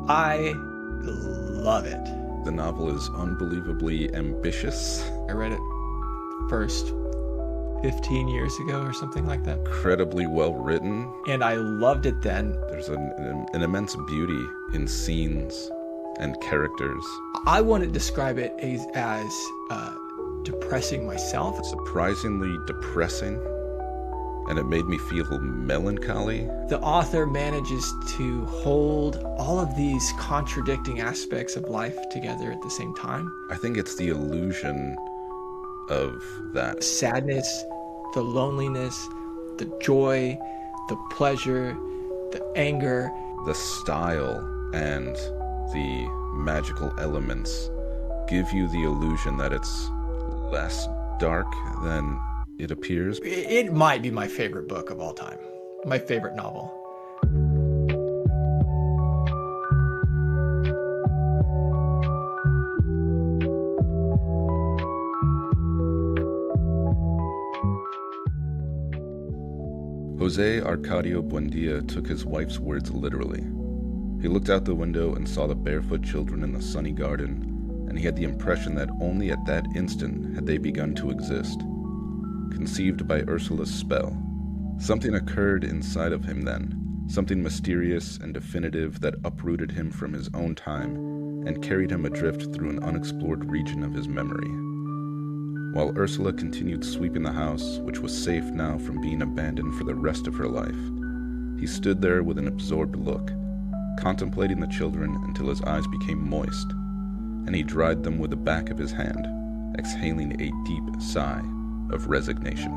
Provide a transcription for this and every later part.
I love it. The novel is unbelievably ambitious. I read it first 15 years ago or something like that. Incredibly well written. And I loved it then. There's an immense beauty in scenes and characters. I want to describe it as depressing myself. Surprisingly depressing, and it made me feel melancholy. The author manages to hold all of these contradicting aspects of life together at the same time. I think it's the illusion of that. Sadness, the loneliness, the joy, the pleasure, the anger. The style and the magical elements give you the illusion that it's less dark than it appears. It might be my favorite book of all time, my favorite novel. Jose Arcadio Buendía took his wife's words literally. He looked out the window and saw the barefoot children in the sunny garden, and he had the impression that only at that instant had they begun to exist. Conceived by Ursula's spell. Something occurred inside of him then, something mysterious and definitive that uprooted him from his own time and carried him adrift through an unexplored region of his memory. While Ursula continued sweeping the house, which was safe now from being abandoned for the rest of her life, he stood there with an absorbed look, contemplating the children until his eyes became moist, and he dried them with the back of his hand, exhaling a deep sigh of resignation.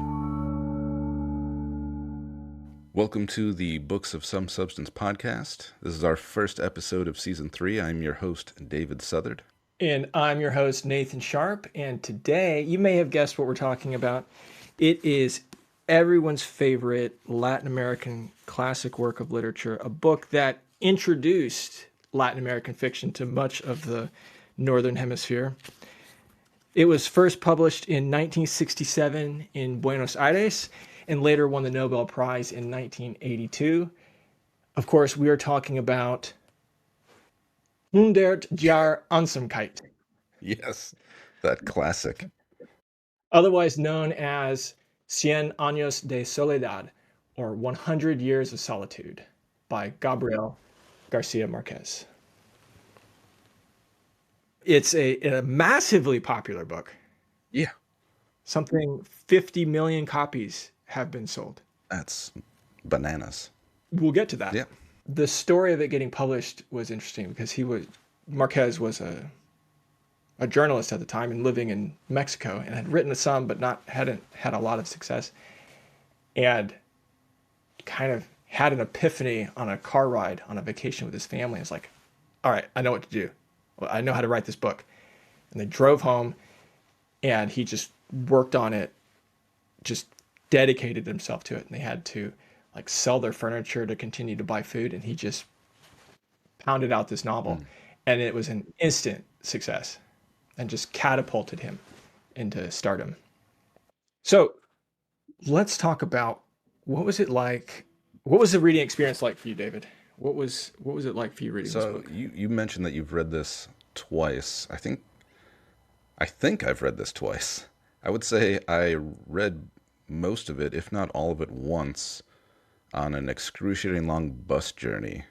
Welcome to the Books of Some Substance podcast. This is our first episode of Season 3. I'm your host, David Southard. And I'm your host, Nathan Sharp. And today, you may have guessed what we're talking about. It is everyone's favorite Latin American classic work of literature, a book that introduced Latin American fiction to much of the Northern Hemisphere. It was first published in 1967 in Buenos Aires and later won the Nobel Prize in 1982. Of course, we are talking about 100 Jaar Einsamkeit. Yes, that classic. Otherwise known as Cien Años de Soledad, or 100 Years of Solitude, by Gabriel Garcia Marquez. It's a massively popular book. Yeah. Something 50 million copies have been sold. That's bananas. We'll get to that. Yeah. The story of it getting published was interesting because Marquez was a journalist at the time and living in Mexico and had written some, but hadn't had a lot of success, and kind of had an epiphany on a car ride on a vacation with his family. It's like, all right, I know what to do. Well, I know how to write this book. And they drove home and he just worked on it, just dedicated himself to it. And they had to sell their furniture to continue to buy food. And he just pounded out this novel. And it was an instant success and just catapulted him into stardom. So let's talk about what was it like? What was the reading experience like for you, David? What was it like for you reading this book? So you mentioned that you've read this twice. I think I've read this twice. I would say I read most of it, if not all of it, once on an excruciating long bus journey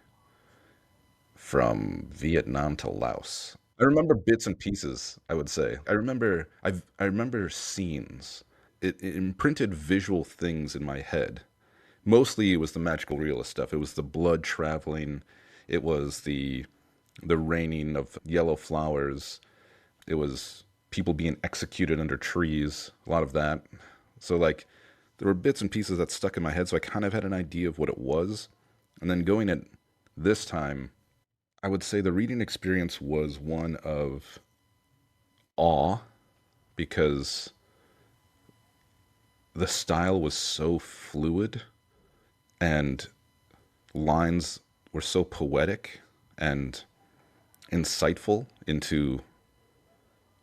from Vietnam to Laos. I remember bits and pieces, I would say. I remember scenes. It imprinted visual things in my head. Mostly it was the magical realist stuff. It was the blood traveling. It was the raining of yellow flowers. It was people being executed under trees, a lot of that. So there were bits and pieces that stuck in my head, so I kind of had an idea of what it was. And then going at this time, I would say the reading experience was one of awe, because the style was so fluid and lines were so poetic and insightful into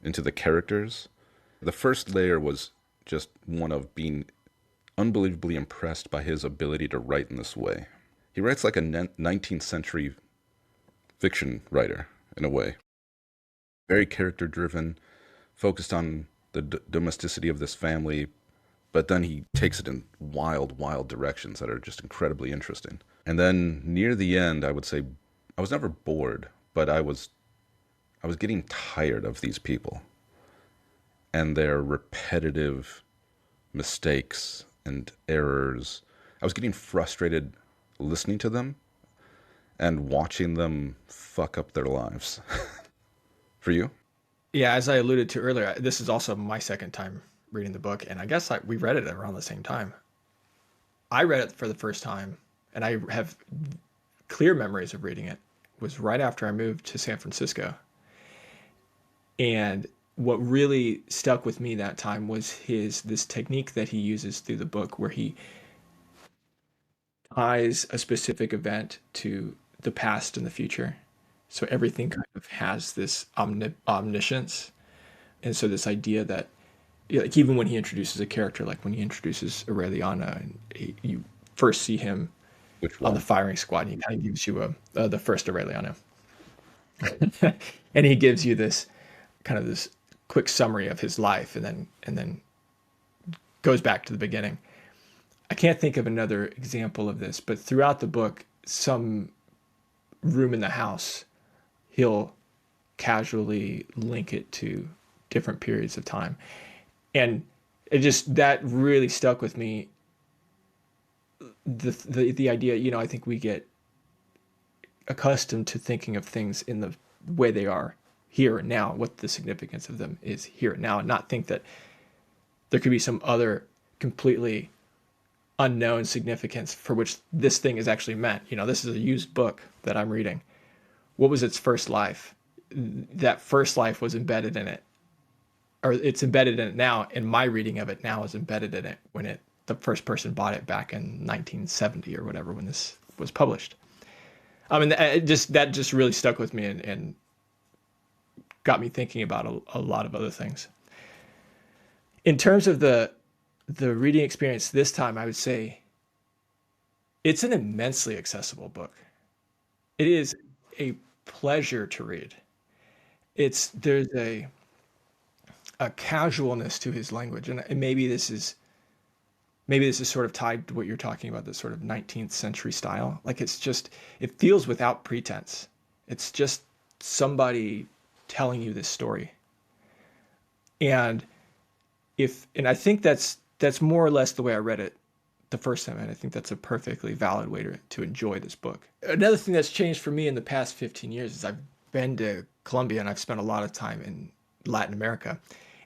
the characters. The first layer was just one of being unbelievably impressed by his ability to write in this way. He writes like a 19th century fiction writer in a way. Very character driven, focused on the domesticity of this family, but then he takes it in wild, wild directions that are just incredibly interesting. And then near the end, I would say I was never bored, but I was getting tired of these people and their repetitive mistakes and errors. I was getting frustrated listening to them and watching them fuck up their lives. For you? Yeah, as I alluded to earlier, this is also my second time reading the book, and I guess we read it around the same time. I read it for the first time, and I have clear memories of reading it. It was right after I moved to San Francisco. And what really stuck with me that time was this technique that he uses through the book where he ties a specific event to the past and the future. So everything kind of has this omniscience. And so this idea that, like, even when he introduces a character, like when he introduces Aureliano, and you first see him on the firing squad, and he kind of gives you the first Aureliano. And he gives you this kind of this quick summary of his life, and then goes back to the beginning. I can't think of another example of this, but throughout the book, some room in the house, he'll casually link it to different periods of time. And that really stuck with me. The idea, I think we get accustomed to thinking of things in the way they are here and now, what the significance of them is here and now, and not think that there could be some other completely unknown significance for which this thing is actually meant. This is a used book that I'm reading. What was its first life? That first life was embedded in it, or it's embedded in it now, and my reading of it now is embedded in it when the first person bought it back in 1970 or whatever, when this was published. I mean, that just really stuck with me and got me thinking about a lot of other things. In terms of the reading experience this time, I would say it's an immensely accessible book. It is a pleasure to read. There's a casualness to his language, and maybe this is sort of tied to what you're talking about, the sort of 19th century style. Like, it feels without pretense. It's just somebody telling you this story. And I think that's more or less the way I read it the first time, and I think that's a perfectly valid way to enjoy this book. Another thing that's changed for me in the past 15 years is I've been to Colombia, and I've spent a lot of time in Latin America.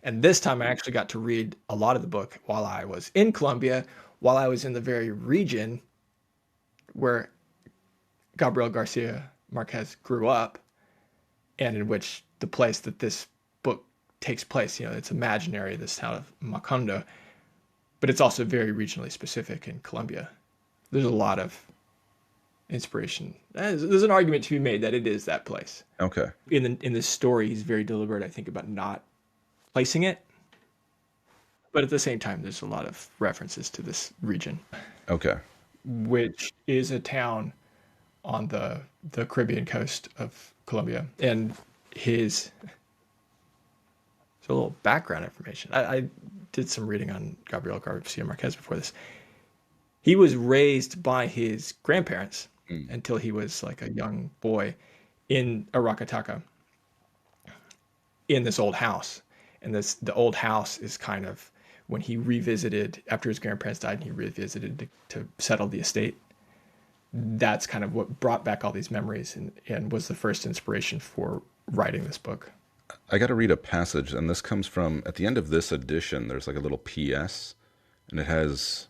And this time I actually got to read a lot of the book while I was in Colombia, while I was in the very region where Gabriel Garcia Marquez grew up, and in which the place that this book takes place, it's imaginary, this town of Macondo, but it's also very regionally specific in Colombia. There's a lot of inspiration. There's an argument to be made that it is that place. Okay. In this story, he's very deliberate, I think, about not placing it, but at the same time, there's a lot of references to this region. Okay. Which is a town on the Caribbean coast of Colombia. And so a little background information. I did some reading on Gabriel Garcia Marquez before this. He was raised by his grandparents until he was like a young boy in Aracataca, in this old house. And the old house is kind of, when he revisited after his grandparents died, and he revisited to settle the estate, that's kind of what brought back all these memories and was the first inspiration for writing this book. I got to read a passage, and this comes from, at the end of this edition, there's like a little PS, and it has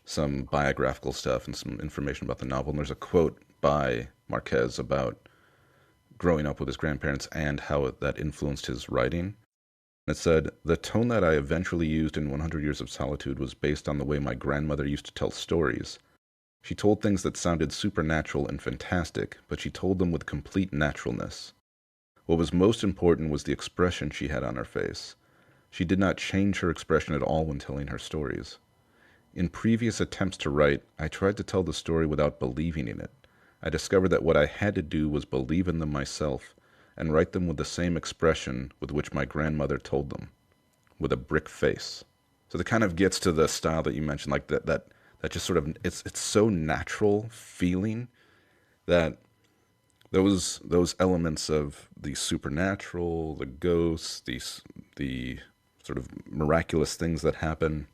some biographical stuff and some information about the novel. And there's a quote by Marquez about growing up with his grandparents and how that influenced his writing. It said, "The tone that I eventually used in 100 Years of Solitude was based on the way my grandmother used to tell stories. She told things that sounded supernatural and fantastic, but she told them with complete naturalness. What was most important was the expression she had on her face. She did not change her expression at all when telling her stories. In previous attempts to write, I tried to tell the story without believing in it. I discovered that what I had to do was believe in them myself and write them with the same expression with which my grandmother told them, with a brick face. So that kind of gets to the style that you mentioned, like that just sort of it's so natural feeling that those elements of the supernatural, the ghosts, the sort of miraculous things that happen.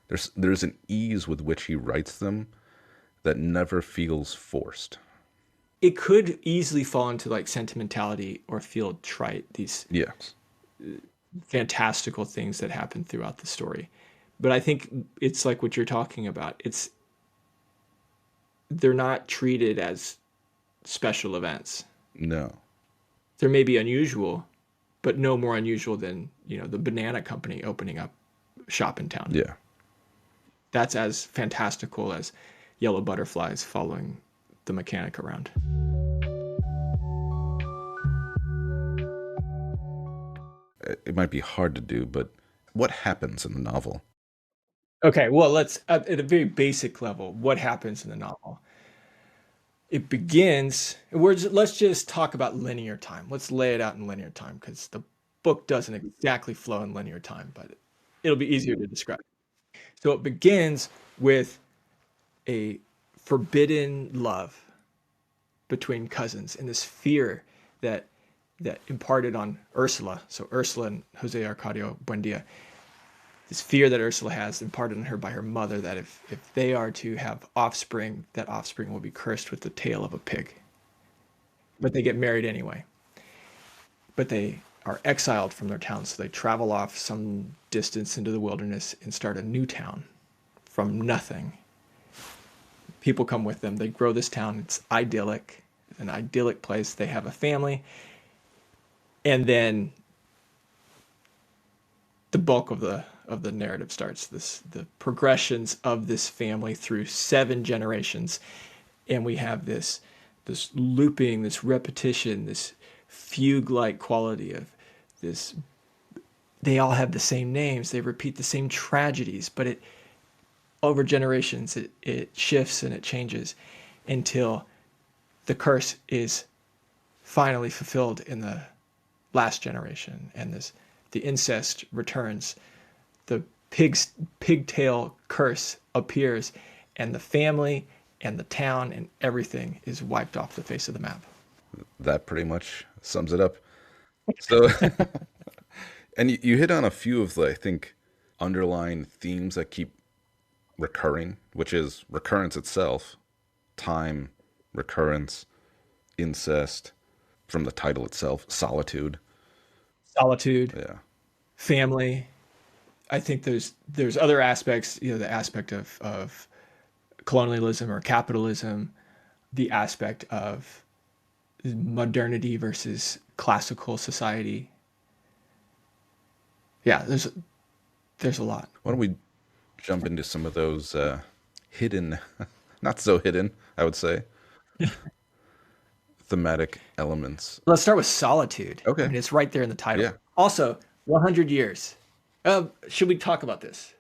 There's an ease with which he writes them that never feels forced. It could easily fall into like sentimentality or feel trite, these Yes. fantastical things that happen throughout the story. But I think it's like what you're talking about. They're not treated as special events. No. They may be unusual, but no more unusual than, the banana company opening up shop in town. Yeah. That's as fantastical as yellow butterflies following the mechanic around. It might be hard to do, but what happens in the novel? Okay, well, let's at a very basic level, what happens in the novel? It begins. Let's just talk about linear time. Let's lay it out in linear time because the book doesn't exactly flow in linear time, but it'll be easier to describe. So it begins with a forbidden love between cousins and this fear that imparted on Ursula. So Ursula and Jose Arcadio Buendía, this fear that Ursula has imparted on her by her mother, that if they are to have offspring, that offspring will be cursed with the tail of a pig. But they get married anyway. But they are exiled from their town, so they travel off some distance into the wilderness and start a new town from nothing. People come with them. They grow this town. It's idyllic, an idyllic place. They have a family. And then the bulk of the narrative starts, the progressions of this family through 7 generations, and we have this looping, this repetition, this fugue-like quality of this. They all have the same names, they repeat the same tragedies, but it over generations it shifts and it changes until the curse is finally fulfilled in the last generation, and the incest returns, the pigtail curse appears, and the family and the town and everything is wiped off the face of the map. That pretty much sums it up. So, and you hit on a few of the, I think, underlying themes that keep recurring, which is recurrence itself, time, recurrence, incest, from the title itself, solitude. Solitude, Yeah. family. I think there's other aspects, the aspect of colonialism or capitalism, the aspect of modernity versus classical society. Yeah, there's a lot. Why don't we jump into some of those hidden, not so hidden, I would say, thematic elements? Let's start with solitude. I Okay. mean, it's right there in the title. Yeah. Also, 100 years. Should we talk about this?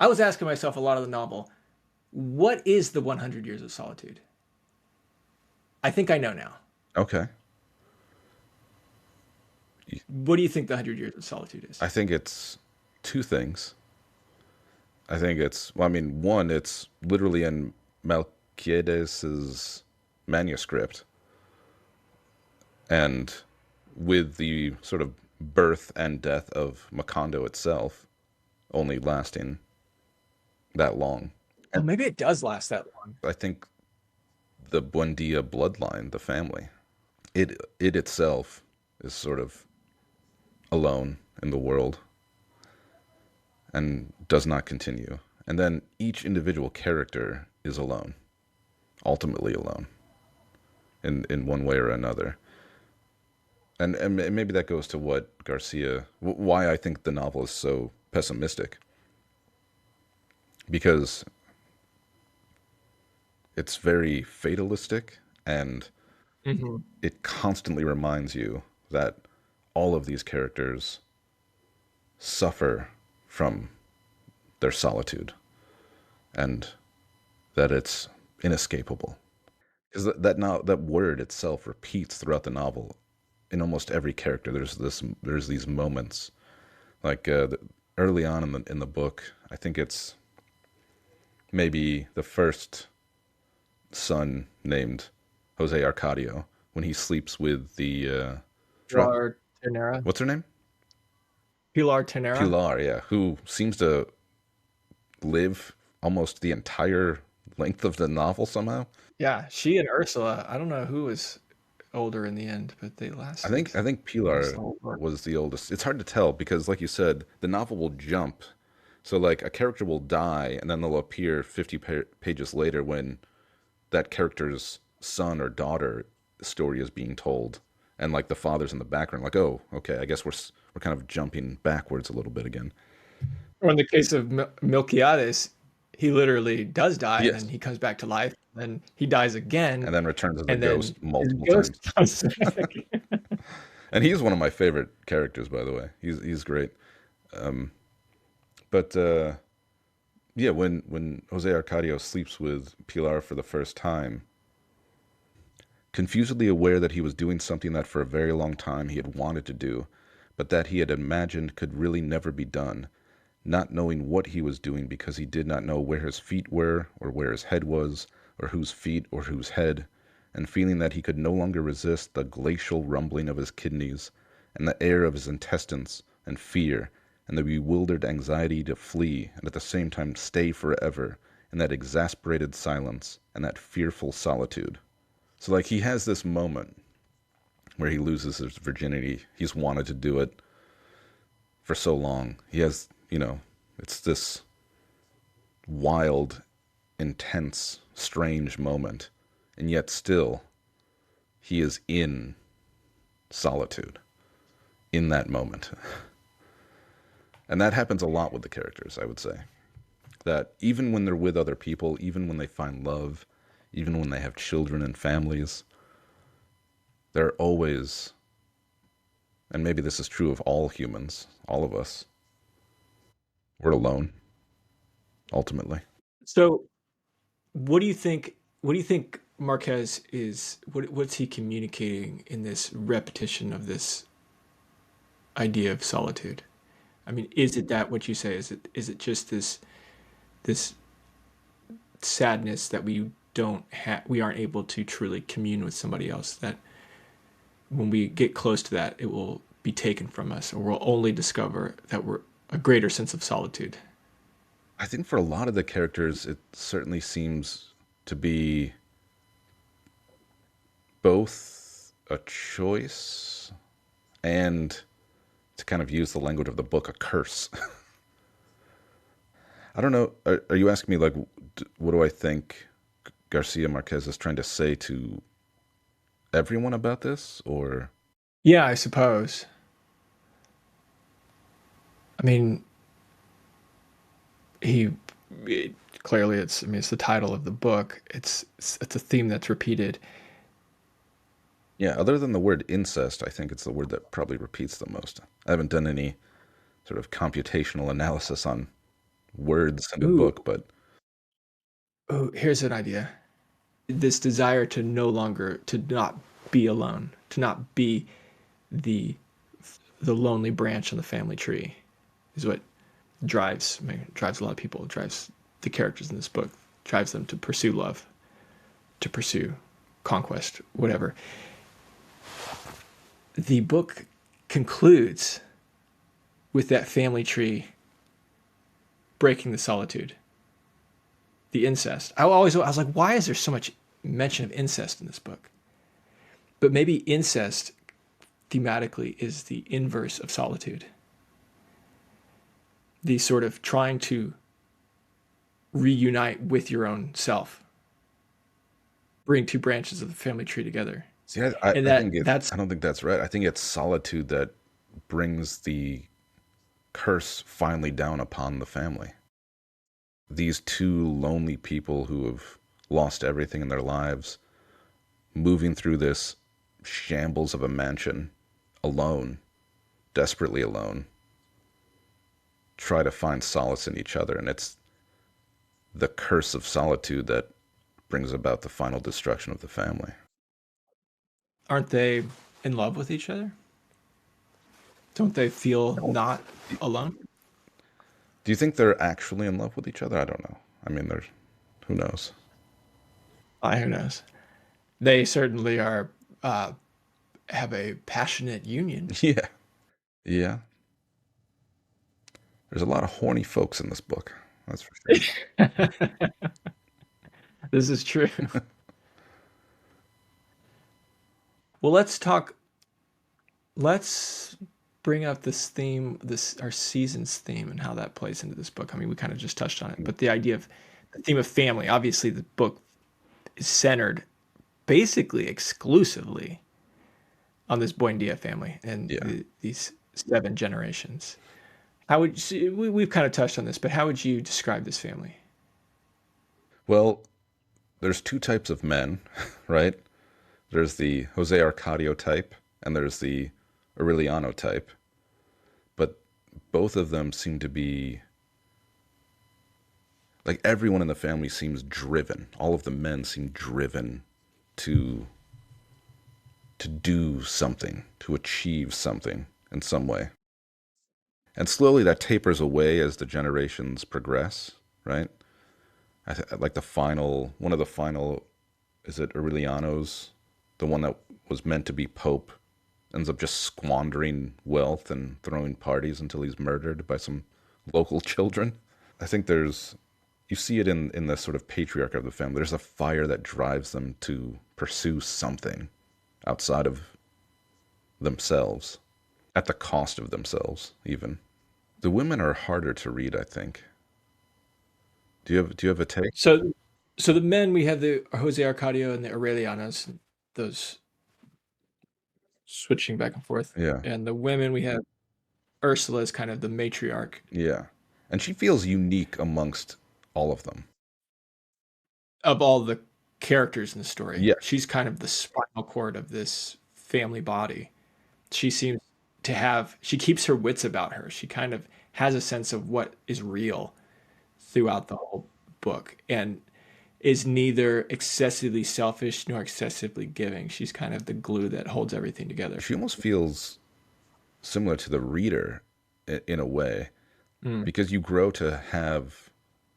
I was asking myself a lot of the novel, what is the 100 years of solitude? I think I know now. Okay. What do you think the 100 years of solitude is? I think it's two things. I think well, I mean, one, it's literally in Melquiades's manuscript, and with the sort of birth and death of Macondo itself only lasting that long. Oh, maybe it does last that long. I think the Buendia bloodline, the family, it itself is sort of alone in the world and does not continue. And then each individual character is alone, ultimately alone, in one way or another. And maybe that goes to what why I think the novel is so pessimistic. Because it's very fatalistic, and Hmm. it constantly reminds you that all of these characters suffer from their solitude and that it's inescapable. because that word itself repeats throughout the novel. In almost every character, there's these moments, like early on in the book. I think it's maybe the first son named Jose Arcadio when he sleeps with the drug. Pilar Tenera. What's her name? Pilar Tenera. Pilar, yeah, who seems to live almost the entire length of the novel somehow. Yeah, she and Ursula. I don't know who was older in the end, but they lasted I think almost Pilar the whole book. was the oldest. It's hard to tell because, like you said, the novel will jump. So, like, a character will die, and then they'll appear 50 pages later when that character's son or daughter story is being told, and like the father's in the background. Like, oh, okay, I guess we're kind of jumping backwards a little bit again. Or in the case of Milquiades, he literally does die, and then Yes, he comes back to life, and then he dies again, and then returns as a and then ghost his multiple ghost times. comes back. And he's one of my favorite characters, by the way. He's great. But yeah, when Jose Arcadio sleeps with Pilar for the first time, confusedly aware that he was doing something that for a very long time he had wanted to do, but that he had imagined could really never be done, not knowing what he was doing because he did not know where his feet were, or where his head was, or whose feet or whose head, and feeling that he could no longer resist the glacial rumbling of his kidneys, and the air of his intestines, and fear, and the bewildered anxiety to flee, and at the same time stay forever in that exasperated silence and that fearful solitude. So, like, he has this moment where he loses his virginity. He's wanted to do it for so long. He has, it's this wild, intense, strange moment. And yet still, he is in solitude in that moment. And that happens a lot with the characters, I would say. That even when they're with other people, even when they find love, even when they have children and families, they're always, and maybe this is true of all humans, all of us, we're alone, ultimately. So, what do you think? What do you think Marquez is? What's he communicating in this repetition of this idea of solitude? I mean, is it that what you say? Is it just this sadness that we aren't able to truly commune with somebody else, that when we get close to that it will be taken from us, or we'll only discover that we're a greater sense of solitude? I think for a lot of the characters, it certainly seems to be both a choice and, to kind of use the language of the book, a curse. I don't know. Are you asking me, like, what do I think Garcia Marquez is trying to say to everyone about this? Or, Yeah, I suppose. I mean, he it, clearly it's, I mean, it's the title of the book. It's a theme that's repeated. yeah, other than the word incest, I think it's the word that probably repeats the most. I haven't done any sort of computational analysis on words in the Ooh, book, but oh, here's an idea. This desire to no longer, to not be alone, to not be the the lonely branch on the family tree, is what drives a lot of people. Drives the characters in this book. Drives them to pursue love, to pursue conquest, whatever. The book concludes with that family tree breaking the solitude, the incest. I was like, why is there so much mention of incest in this book? But maybe incest thematically is the inverse of solitude. The sort of trying to reunite with your own self, bring two branches of the family tree together. see, And I think that's I don't think that's right. I think it's solitude that brings the curse finally down upon the family. These two lonely people who have lost everything in their lives, moving through this shambles of a mansion, alone, desperately alone, try to find solace in each other. And it's the curse of solitude that brings about the final destruction of the family. Aren't they in love with each other? Don't they feel not alone? Do you think they're actually in love with each other? I don't know. I mean, there's who knows? Who knows? They certainly are, uh, have a passionate union. Yeah, yeah. There's a lot of horny folks in this book. That's for sure. This is true. Well, let's bring up this theme, this our season's theme and how that plays into this book. I mean, we kind of just touched on it, but the theme of family, obviously the book is centered basically exclusively on this Buendia family and Yeah. these 7 generations. How would we've kind of touched on this, but how would you describe this family? Well, there's two types of men, right? There's the Jose Arcadio type and there's the Aureliano type. But both of them seem to be like everyone in the family seems driven. All of the men seem driven to do something, to achieve something in some way. And slowly that tapers away as the generations progress, right? Like the final, one of the final, is it Aureliano's, the one that was meant to be Pope, ends up just squandering wealth and throwing parties until he's murdered by some local children. I think you see it in the sort of patriarch of the family. There's a fire that drives them to pursue something outside of themselves, at the cost of themselves, even. The women are harder to read, I think. Do you have a take? So the men, we have the Jose Arcadio and the Aurelianos, those switching back and forth, Yeah, and the women we have Ursula is kind of the matriarch yeah. And she feels unique amongst all of them. of all the characters in the story. Yeah, She's kind of the spinal cord of this family body. She seems to have, she keeps her wits about her. She kind of has a sense of what is real throughout the whole book and is neither excessively selfish nor excessively giving. She's kind of the glue that holds everything together. she almost feels similar to the reader in a way, Mm. because you grow to have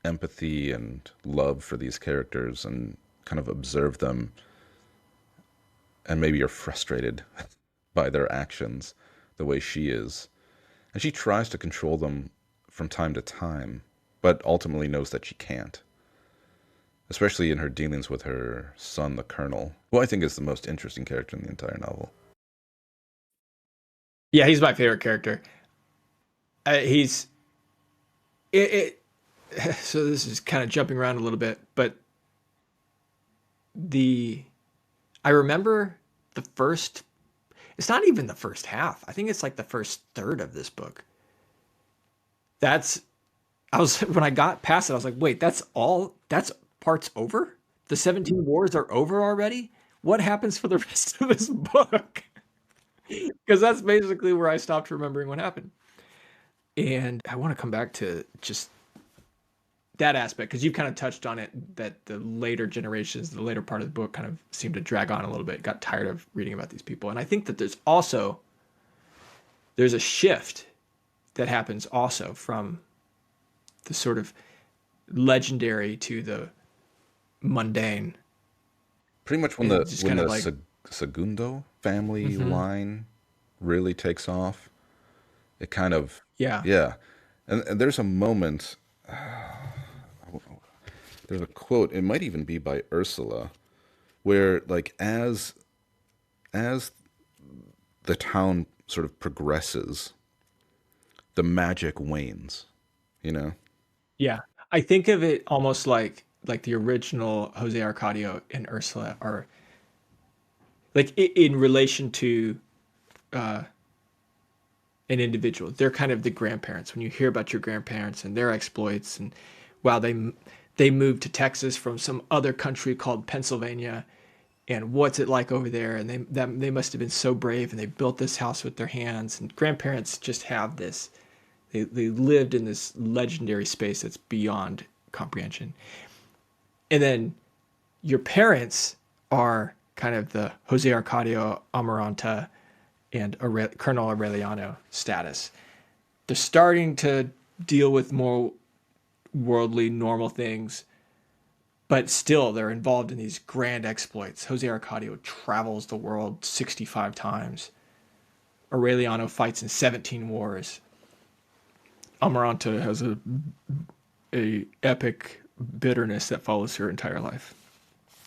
empathy and love for these characters and kind of observe them, and maybe you're frustrated by their actions the way she is. And she tries to control them from time to time, but ultimately knows that she can't, especially in her dealings with her son, the Colonel, who I think is the most interesting character in the entire novel. Yeah, he's my favorite character. He's it, so this is kind of jumping around a little bit, but the I remember the first it's not even the first half. I think it's like the first third of this book. That's I was when I got past it, I was like, wait, that's part's over? The 17 wars are over already? What happens for the rest of this book? Because that's basically where I stopped remembering what happened. And I want to come back to just that aspect because you've kind of touched on it that the later generations, the later part of the book kind of seemed to drag on a little bit, got tired of reading about these people. And I think that there's a shift that happens also from the sort of legendary to the mundane. Pretty much when And the just when kind of the like, Segundo family mhm, line really takes off, it kind of, yeah, yeah. And there's a moment, there's a quote, it might even be by Ursula, where like as the town sort of progresses, the magic wanes, you know? yeah. I think of it almost like the original Jose Arcadio and Ursula are like in relation to uh, an individual. They're kind of the grandparents. When you hear about your grandparents and their exploits, and wow, they moved to Texas from some other country called Pennsylvania, and what's it like over there? And they must have been so brave, and they built this house with their hands. And grandparents just have this. They lived in this legendary space that's beyond comprehension. And then your parents are kind of the Jose Arcadio Amaranta and Colonel Aureliano status. They're starting to deal with more worldly, normal things, but still they're involved in these grand exploits. Jose Arcadio travels the world 65 times. Aureliano fights in 17 wars. Amaranta has a epic bitterness that follows her entire life.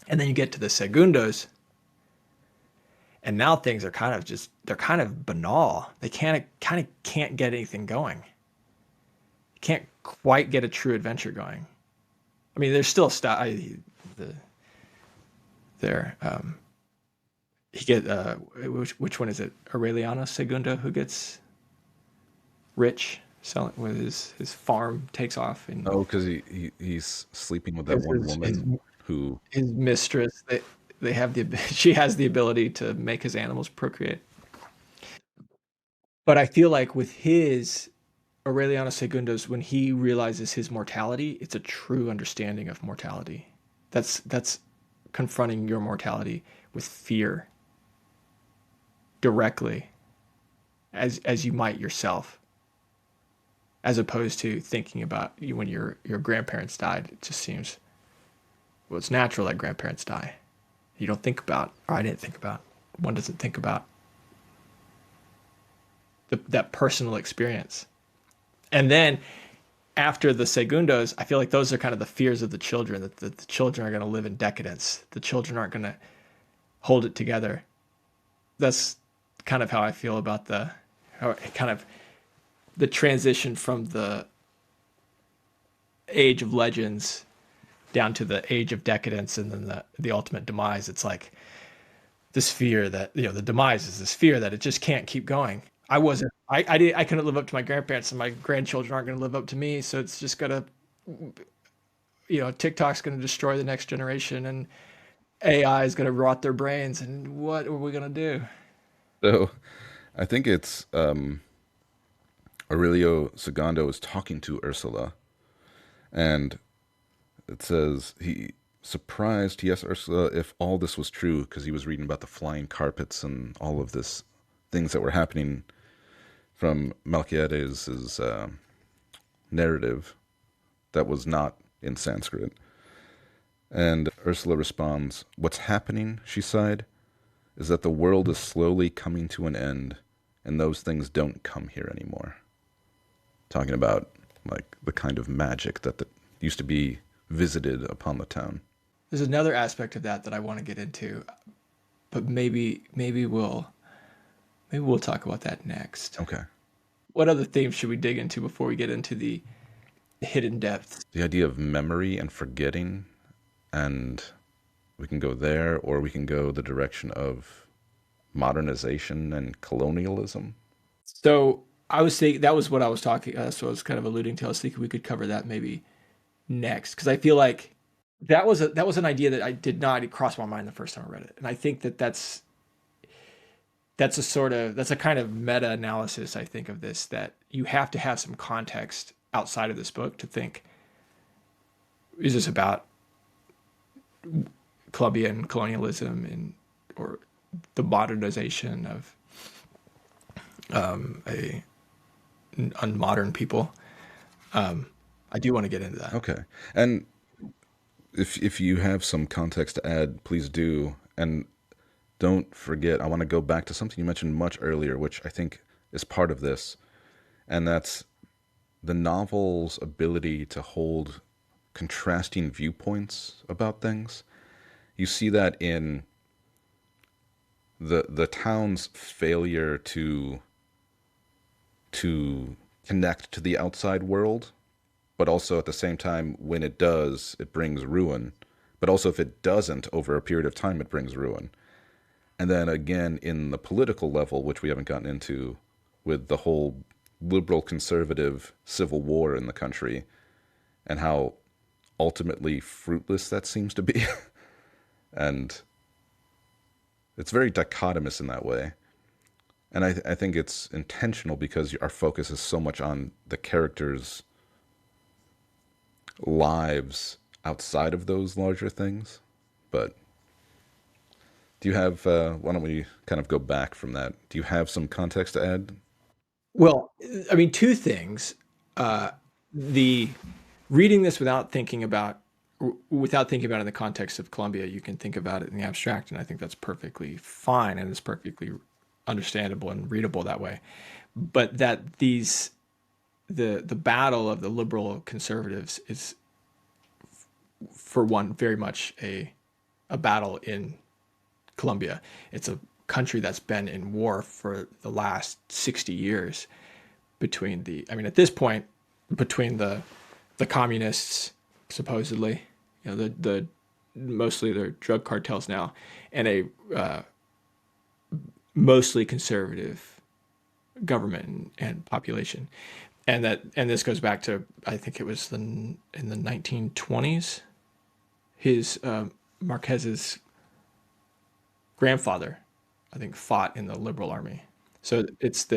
And then you get to the Segundos, and now things are they're kind of banal. They kind of can't get anything going. Can't quite get a true adventure going. I mean, there's still stuff. There, he get which one is it? Aureliano Segundo who gets rich selling with his farm takes off and because he's sleeping with that one woman who his mistress. They have she has the ability to make his animals procreate. But I feel like with his Aureliano Segundo's, when he realizes his mortality, it's a true understanding of mortality. That's confronting your mortality with fear directly, as you might yourself, as opposed to thinking about you when your grandparents died. It just seems, well, it's natural that grandparents die. You don't think about, or I didn't think about. One doesn't think about that personal experience. And then after the Segundos, I feel like those are kind of the fears of the children, that the children are going to live in decadence. The children aren't going to hold it together. That's kind of how I feel about the transition from the age of legends down to the age of decadence, and then the ultimate demise. It's like this fear that, the demise is this fear that it just can't keep going. I couldn't live up to my grandparents, and my grandchildren aren't going to live up to me. So it's just gonna, TikTok's going to destroy the next generation, and AI is going to rot their brains. And what are we going to do? So I think it's Aurelio Segundo is talking to Ursula, and it says he asked Ursula if all this was true, because he was reading about the flying carpets and all of this things that were happening from Melquiades' narrative that was not in Sanskrit. And Ursula responds, "What's happening," she sighed, "is that the world is slowly coming to an end, and those things don't come here anymore." Talking about like the kind of magic that used to be visited upon the town. There's another aspect of that I want to get into, but maybe we'll talk about that next. Okay. What other themes should we dig into before we get into the hidden depths? The idea of memory and forgetting, and we can go there, or we can go the direction of modernization and colonialism. So I was thinking, that was what I was talking, so I was kind of alluding to. I was thinking we could cover that maybe next, because I feel like that was an idea that I did not cross my mind the first time I read it, and I think that's a kind of meta-analysis, I think, of this, that you have to have some context outside of this book to think, is this about Colombian colonialism or the modernization of a unmodern people? I do want to get into that. Okay. And if you have some context to add, please do. And don't forget, I want to go back to something you mentioned much earlier, which I think is part of this, and that's the novel's ability to hold contrasting viewpoints about things. You see that in the town's failure to connect to the outside world, but also at the same time, when it does, it brings ruin. But also if it doesn't, over a period of time, it brings ruin. And then again, in the political level, which we haven't gotten into, with the whole liberal conservative civil war in the country, and how ultimately fruitless that seems to be. And it's very dichotomous in that way. And I think it's intentional, because our focus is so much on the characters' lives outside of those larger things. But do you have, why don't we kind of go back from that? Do you have some context to add? Well, I mean, two things. The reading this without thinking about it in the context of Colombia, you can think about it in the abstract, and I think that's perfectly fine and it's perfectly understandable and readable that way. But that the battle of the liberal conservatives is, for one, very much a battle in Colombia. It's a country that's been in war for the last 60 years at this point, between the communists, supposedly, the mostly they're drug cartels now, and a mostly conservative government and population. And this goes back to, I think it was in the 1920s. His Marquez's grandfather, I think, fought in the liberal army. So it's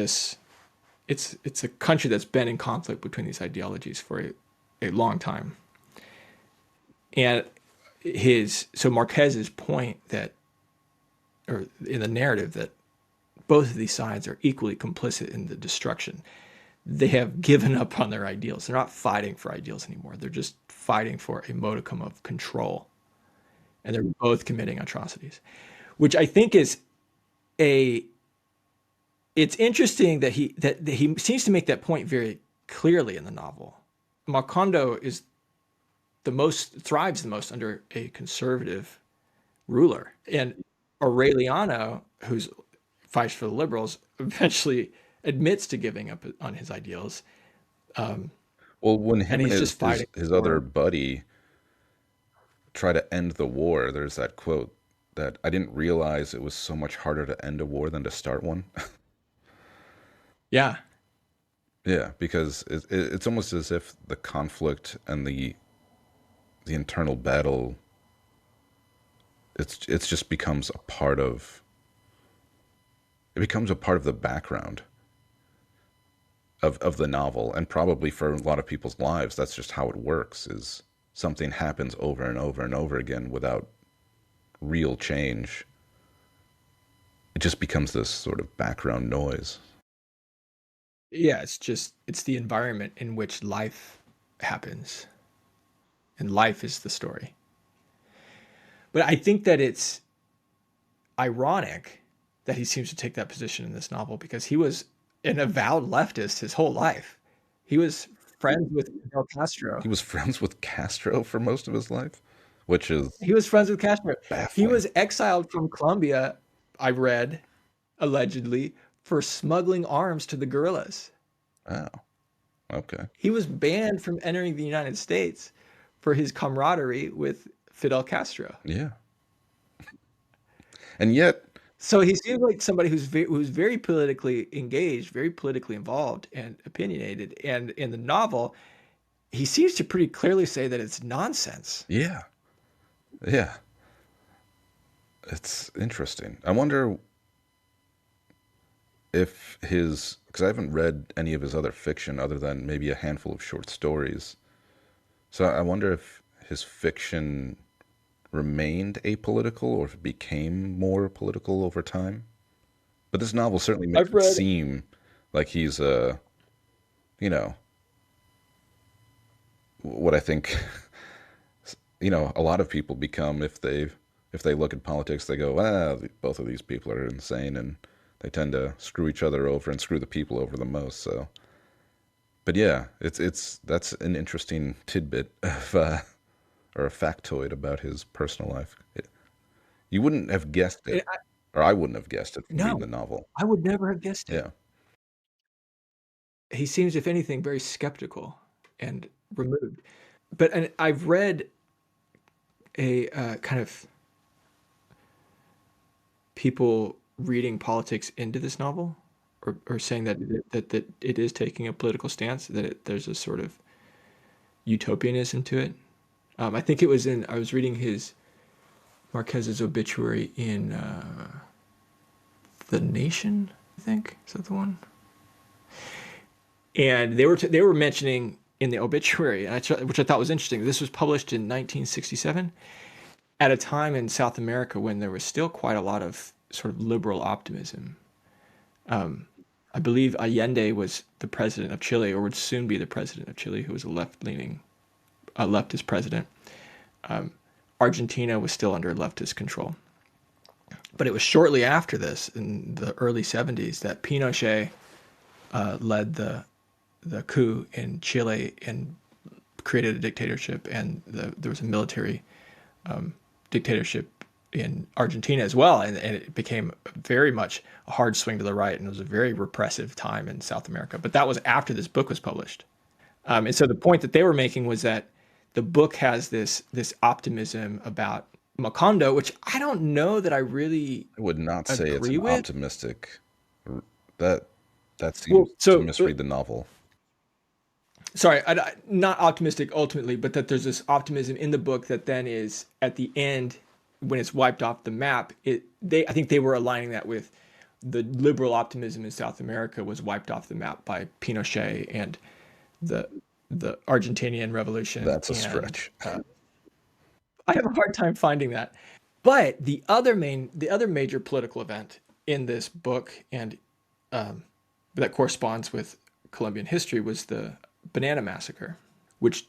a country that's been in conflict between these ideologies for a long time. And Marquez's point or in the narrative, that both of these sides are equally complicit in the destruction. They have given up on their ideals. They're not fighting for ideals anymore. They're just fighting for a modicum of control. And they're both committing atrocities, which I think is it's interesting that he seems to make that point very clearly in the novel. Macondo thrives the most under a conservative ruler, and Aureliano, who's fights for the liberals, eventually admits to giving up on his ideals. Well, when him And and he's just fighting his for other buddy try to end the war, there's that quote that I didn't realize it was so much harder to end a war than to start one. yeah, Yeah, because it's almost as if the conflict and the internal battle, it's just becomes a part of the background of the novel, and probably for a lot of people's lives that's just how it works, is something happens over and over and over again without real change. It just becomes this sort of background noise. yeah. It's the environment in which life happens, and life is the story. But I think that it's ironic that he seems to take that position in this novel, because he was an avowed leftist his whole life. He was friends with Fidel Castro. He was friends with Castro for most of his life, which is He was friends with Castro. He baffling. was exiled from Colombia, I read, allegedly, for smuggling arms to the guerrillas. Oh, okay. He was banned from entering the United States for his camaraderie with Fidel Castro. Yeah. And yet, So he seems like somebody who's very politically engaged, very politically involved, and opinionated. And in the novel, he seems to pretty clearly say that it's nonsense. yeah, yeah, it's interesting. I wonder if because I haven't read any of his other fiction other than maybe a handful of short stories. So I wonder if his fiction remained apolitical or if it became more political over time. But this novel certainly makes I've it read. seem like he's you know, what I think, a lot of people become if they look at politics, they go, ah, both of these people are insane, and they tend to screw each other over and screw the people over the most. So, but yeah, that's an interesting tidbit of or a factoid about his personal life. You wouldn't have guessed it, or I wouldn't have guessed it from reading the No, novel. I would never have guessed it. Yeah. He seems, if anything, very skeptical and removed. But and I've read a kind of people reading politics into this novel, or saying that it is taking a political stance, that there's a sort of utopianism to it. I think I was reading Marquez's obituary in The Nation, I think. Is that the one? And they were mentioning in the obituary, which I thought was interesting. This was published in 1967, at a time in South America when there was still quite a lot of sort of liberal optimism. Um, I believe Allende was the president of Chile, or would soon be the president of Chile, who was a left-leaning, leftist president. Um, Argentina was still under leftist control. But it was shortly after this, in the early 70s, that Pinochet led the coup in Chile and created a dictatorship, and there was a military dictatorship in Argentina as well, and it became very much a hard swing to the right, and it was a very repressive time in South America. But that was after this book was published, and so the point that they were making was that the book has this optimism about Macondo, which I don't know that I really I would not say it's agree an with. optimistic. That that Well, seems to so misread the novel. sorry, not optimistic ultimately, but that there's this optimism in the book that then is at the end when it's wiped off the map. I think they were aligning that with the liberal optimism in South America was wiped off the map by Pinochet and the the Argentinian Revolution, That's a and stretch. I have a hard time finding that. But the other major political event in this book and that corresponds with Colombian history was the Banana Massacre, which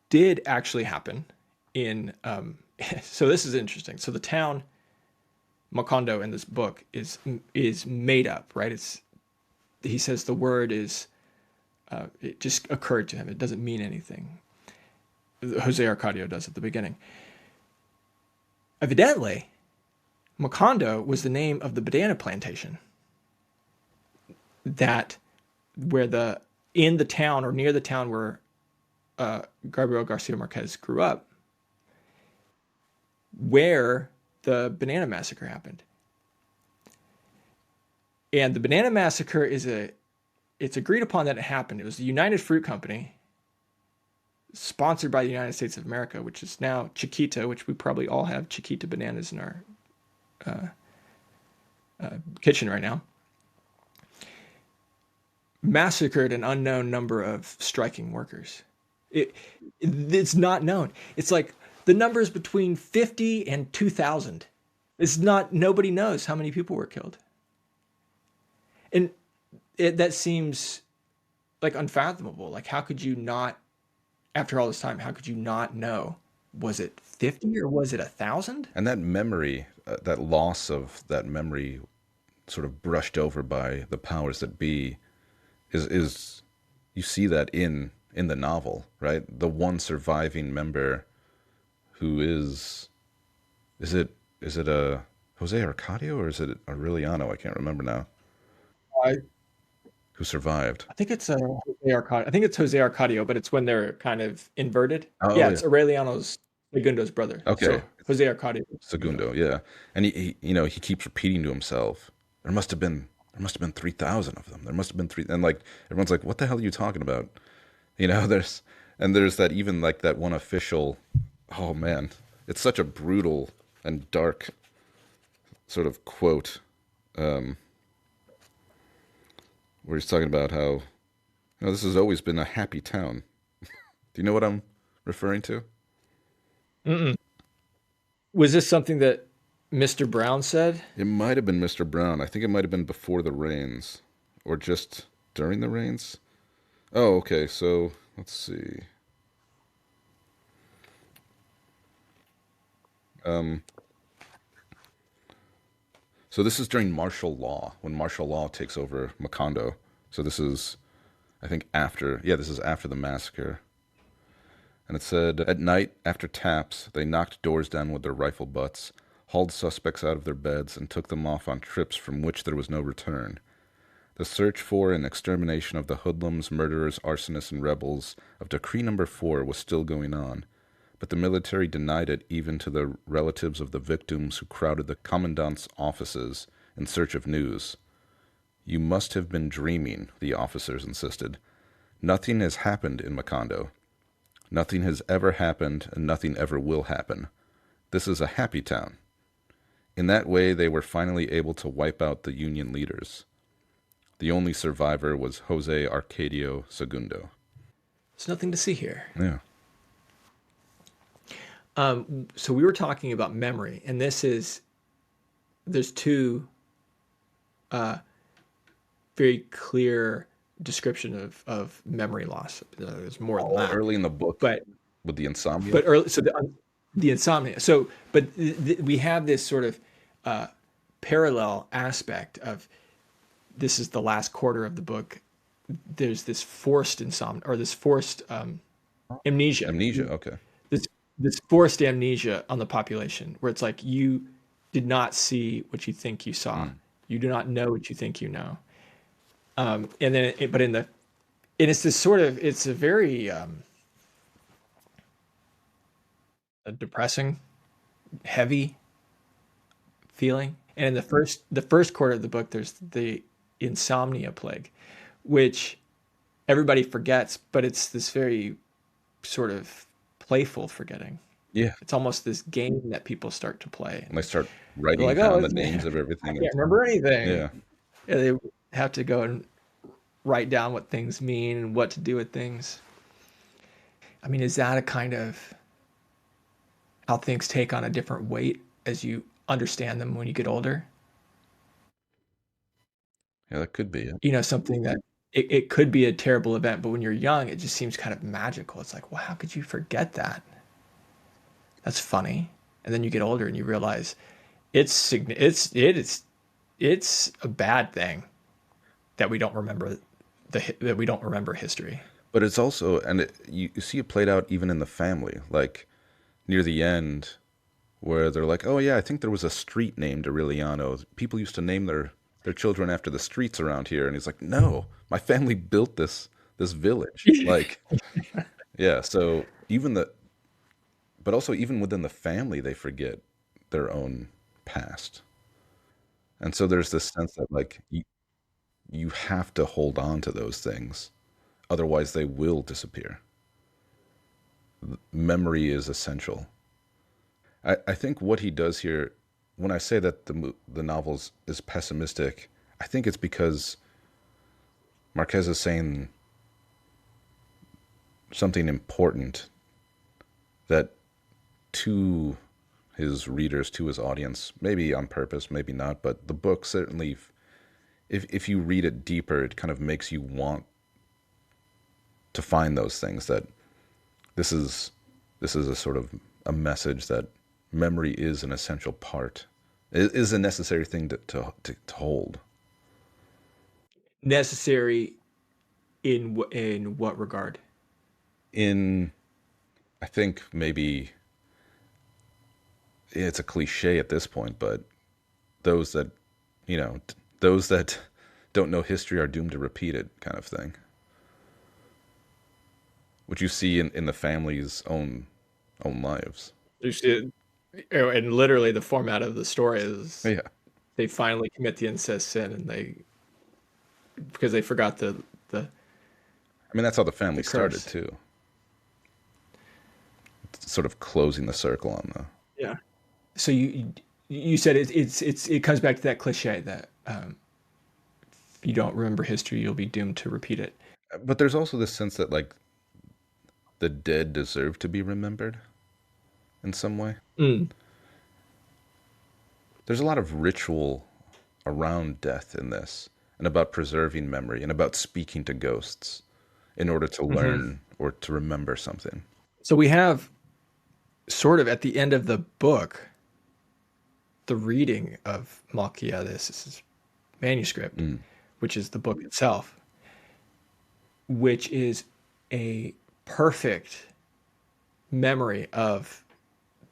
did actually happen in. So this is interesting. So the town Macondo in this book is made up, right? He says the word is it just occurred to him. It doesn't mean anything. Jose Arcadio does at the beginning. Evidently, Macondo was the name of the banana plantation that where the in the town or near the town where Gabriel Garcia Marquez grew up, where the Banana Massacre happened. And the Banana Massacre it's agreed upon that it happened. It was the United Fruit Company, sponsored by the United States of America, which is now Chiquita, which we probably all have Chiquita bananas in our kitchen right now, massacred an unknown number of striking workers. It's not known. It's like the numbers between 50 and 2,000. It's not, nobody knows how many people were killed. And that seems like unfathomable. Like, how could you not, after all this time, how could you not know? Was it 50 or was it 1,000? And that memory, that loss of that memory, sort of brushed over by the powers that be, is you see that in the novel, right? The one surviving member who is it a Jose Arcadio or is it Aureliano? I can't remember now. I, Who survived? I think it's Jose Arcadio. I think it's Jose Arcadio, but it's when they're kind of inverted. Oh Yeah, yeah. it's Aureliano's Segundo's brother. Okay. So Jose Arcadio is Segundo. Segundo, yeah. And he he keeps repeating to himself, there must have been 3,000 of them. There must have been three, and like everyone's like, what the hell are you talking about? There's that, even like that one official. Oh man, it's such a brutal and dark sort of quote, um, where he's talking about how, this has always been a happy town. Do you know what I'm referring to? Mm-mm. Was this something that Mr. Brown said? It might have been Mr. Brown. I think it might have been before the rains, or just during the rains. Oh, okay. So let's see. Um, so this is during martial law, when martial law takes over Macondo. So this is, I think, after. Yeah, this is after the massacre. And it said, at night, after taps, they knocked doors down with their rifle butts, hauled suspects out of their beds, and took them off on trips from which there was no return. The search for and extermination of the hoodlums, murderers, arsonists, and rebels of Decree Number 4 was still going on, but the military denied it even to the relatives of the victims who crowded the commandant's offices in search of news. You must have been dreaming, the officers insisted. Nothing has happened in Macondo. Nothing has ever happened, and nothing ever will happen. This is a happy town. In that way, they were finally able to wipe out the Union leaders. The only survivor was Jose Arcadio Segundo. There's nothing to see here. Yeah. So we were talking about memory, and there's two uh, very clear description of memory loss. There's more than that, Early in the book but with the insomnia. but early, so the insomnia. So, but we have this sort of uh, parallel aspect of this is the last quarter of the book. There's this forced insomnia or this forced amnesia. Amnesia, okay. This this forced amnesia on the population, where it's like you did not see what you think you saw, Mm. you do not know what you think you know, and then but in the and it's this sort of it's a very a depressing, heavy feeling. And in the first quarter of the book, there's the insomnia plague, which everybody forgets, but it's this very sort of playful forgetting. Yeah. It's almost this game that people start to play. And they start They're writing like, "Oh, down the names of I everything. can't remember anything." Yeah. And they have to go and write down what things mean and what to do with things. I mean, is that a kind of how things take on a different weight as you understand them when you get older? Yeah, that could be it. Something that it could be a terrible event, but when you're young, it just seems kind of magical. It's like, well, how could you forget that? That's funny. And then you get older and you realize it's a bad thing that we don't remember that we don't remember history. But it's also, and you see it played out even in the family, like near the end, where they're like, "Oh yeah, I think there was a street named Aureliano. People used to name their children after the streets around here." And he's like, "No, my family built this village." Like, yeah. So but also even within the family, they forget their own past, and so there's this sense that like you have to hold on to those things, otherwise they will disappear. Memory is essential. I think what he does here, when I say that the novel is pessimistic, I think it's because Marquez is saying something important that to his readers, to his audience, maybe on purpose, maybe not, but the book certainly, if you read it deeper, it kind of makes you want to find those things, that this is a sort of a message that memory is an essential part. It is a necessary thing to hold. Necessary in what regard? In, I think maybe it's a cliche at this point, but those that, those that don't know history are doomed to repeat it, kind of thing. Which you see in the family's own lives. You see and literally the format of the story is Yeah. they finally commit the incest sin and they because they forgot the I mean, that's how the family the started curse. too. It's sort of closing the circle on the. Yeah. So you said it comes back to that cliche that if you don't remember history, you'll be doomed to repeat it. But there's also this sense that like the dead deserve to be remembered in some way. Mm. There's a lot of ritual around death in this, and about preserving memory, and about speaking to ghosts in order to Hmm. learn or to remember something. So we have sort of at the end of the book the reading of Malkiadis' manuscript, Mm. which is the book itself, which is a perfect memory of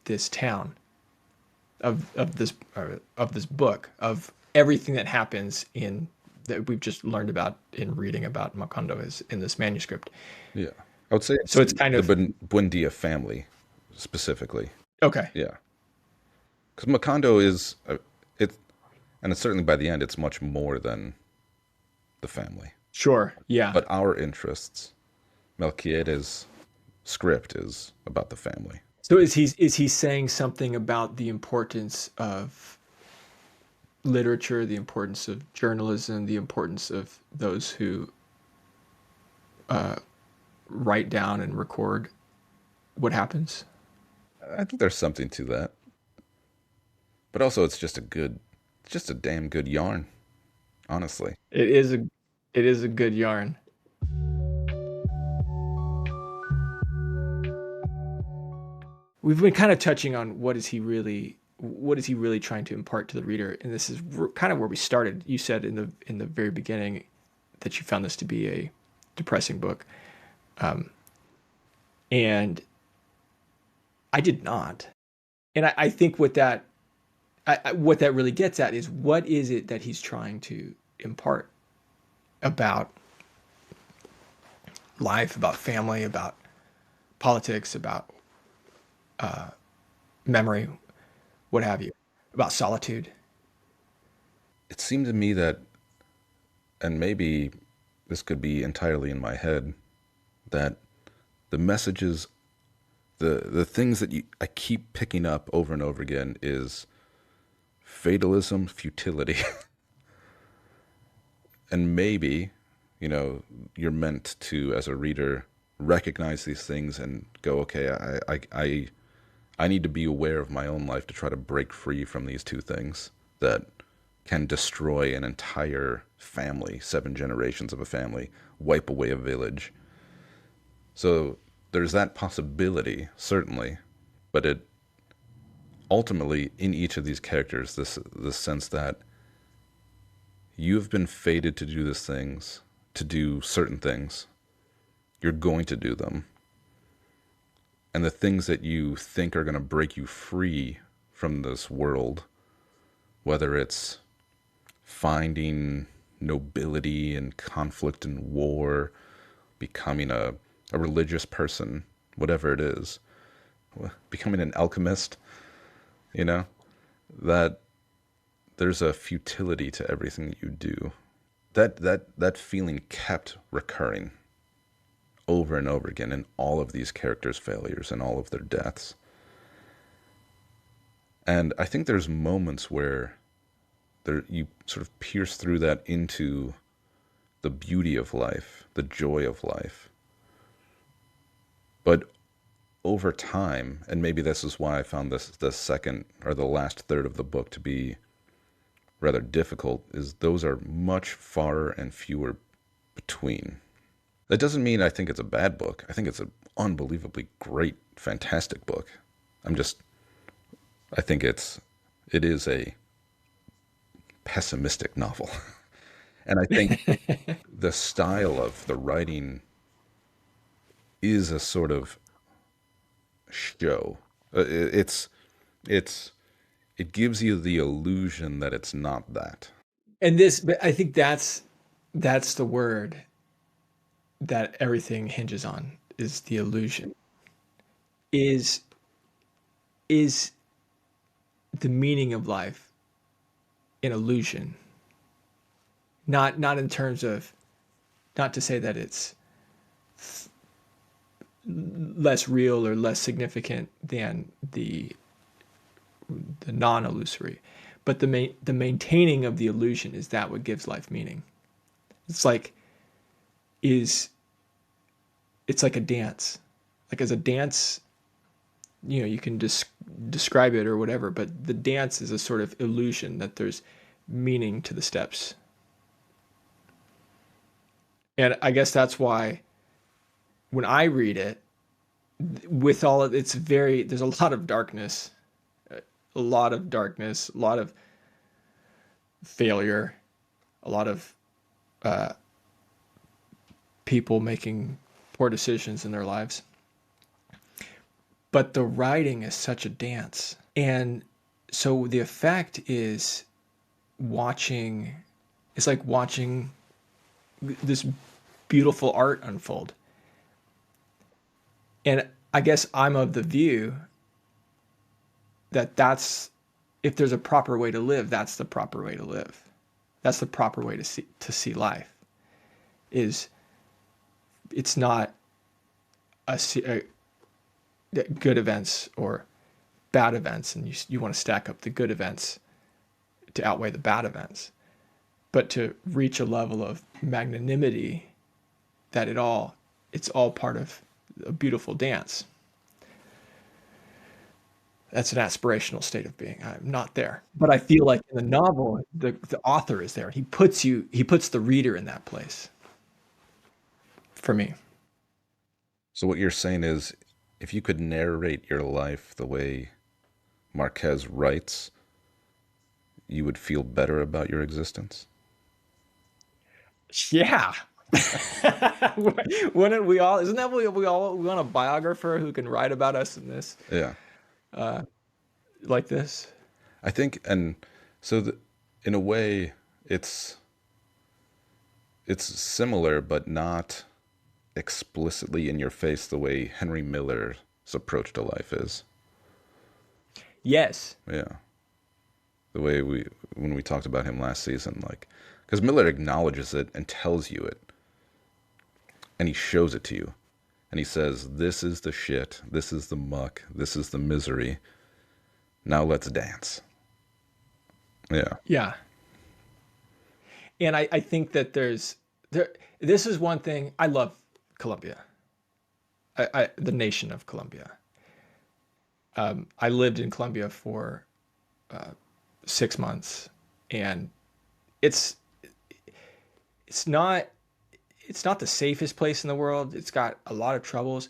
this town, of this book, of everything that happens in that we've just learned about in reading about Macondo is in this manuscript. Yeah. I would say it's So it's kind the of Buendia family specifically. okay. Yeah. Because Macondo is, it, and it's certainly by the end, it's much more than the family. Sure. Yeah. But our interests, Melquiades' script is about the family. So is he saying something about the importance of literature, the importance of journalism, the importance of those who write down and record what happens? I think there's something to that. But also, it's just a damn good yarn, honestly. It is a it is a good yarn. We've been kind of touching on what is he really trying to impart to the reader, and this is kind of where we started. You said in the very beginning that you found this to be a depressing book, and I did not. And I think what that really gets at is what is it that he's trying to impart about life, about family, about politics, about memory, what have you, about solitude. It seemed to me that, and maybe this could be entirely in my head, that the messages, the things that I keep picking up over and over again is fatalism, futility. And maybe, you're meant to, as a reader, recognize these things and go, okay, I need to be aware of my own life to try to break free from these two things that can destroy an entire family, 7 generations of a family, wipe away a village. So there's that possibility, certainly, but it ultimately, in each of these characters, this sense that you've been fated to do these things, to do certain things. You're going to do them. And the things that you think are going to break you free from this world, whether it's finding nobility and conflict and war, becoming a religious person, whatever it is, becoming an alchemist, that there's a futility to everything that you do. That feeling kept recurring over and over again in all of these characters' failures and all of their deaths. And I think there's moments where you sort of pierce through that into the beauty of life, the joy of life. But over time, and maybe this is why I found the second or the last third of the book to be rather difficult, is those are much farer and fewer between. That doesn't mean I think it's a bad book. I think it's an unbelievably great, fantastic book. I think it is a pessimistic novel. And I think the style of the writing is a sort of show. It gives you the illusion that it's not that. But I think that's the word that everything hinges on, is the illusion. Is is the meaning of life an illusion? Not in terms of, not to say that it's less real or less significant than the non-illusory, but the maintaining of the illusion is that what gives life meaning. It's like it's like a dance. Like as a dance, you can describe it or whatever, but the dance is a sort of illusion that there's meaning to the steps. And I guess that's why when I read it, with all of there's a lot of darkness, a lot of darkness, a lot of failure, a lot of people making poor decisions in their lives. But the writing is such a dance. And so the effect is it's like watching this beautiful art unfold. And I guess I'm of the view that if there's a proper way to live, that's the proper way to live. That's the proper way to see life. It's not good events or bad events, and you want to stack up the good events to outweigh the bad events, but to reach a level of magnanimity that it's all part of a beautiful dance. That's an aspirational state of being. I'm not there. But I feel like in the novel, the author is there. He puts the reader in that place for me. So what you're saying is, if you could narrate your life the way Marquez writes, you would feel better about your existence? Yeah. Wouldn't we all? Isn't that what we want a biographer who can write about us in this Yeah. like this? I think, and so in a way, it's it's similar, but not explicitly in your face the way Henry Miller's approach to life is. Yes. Yeah. The way we when we talked about him last season, like, because Miller acknowledges it and tells you it, and he shows it to you, and he says, "This is the shit. This is the muck. This is the misery. Now let's dance." Yeah. Yeah. And I think that there. This is one thing I love. Colombia, the nation of Colombia. I lived in Colombia for 6 months, and it's it's not it's not the safest place in the world. It's got a lot of troubles,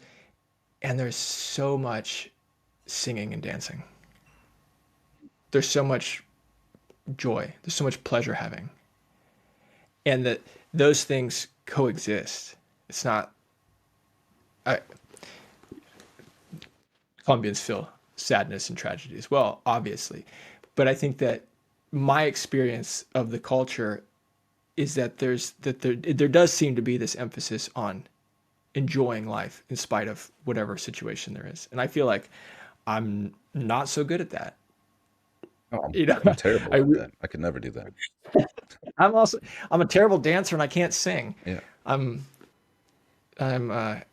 and there's so much singing and dancing. There's so much joy. There's so much pleasure having, and that those things coexist. It's not. I, Colombians feel sadness and tragedy as well, obviously, but I think that my experience of the culture is that there does seem to be this emphasis on enjoying life in spite of whatever situation there is, and I feel like I'm not so good at that. Oh, You know, I'm terrible I at that. I could never do that. I'm also I'm a terrible dancer and I can't sing. Yeah. I'm I'm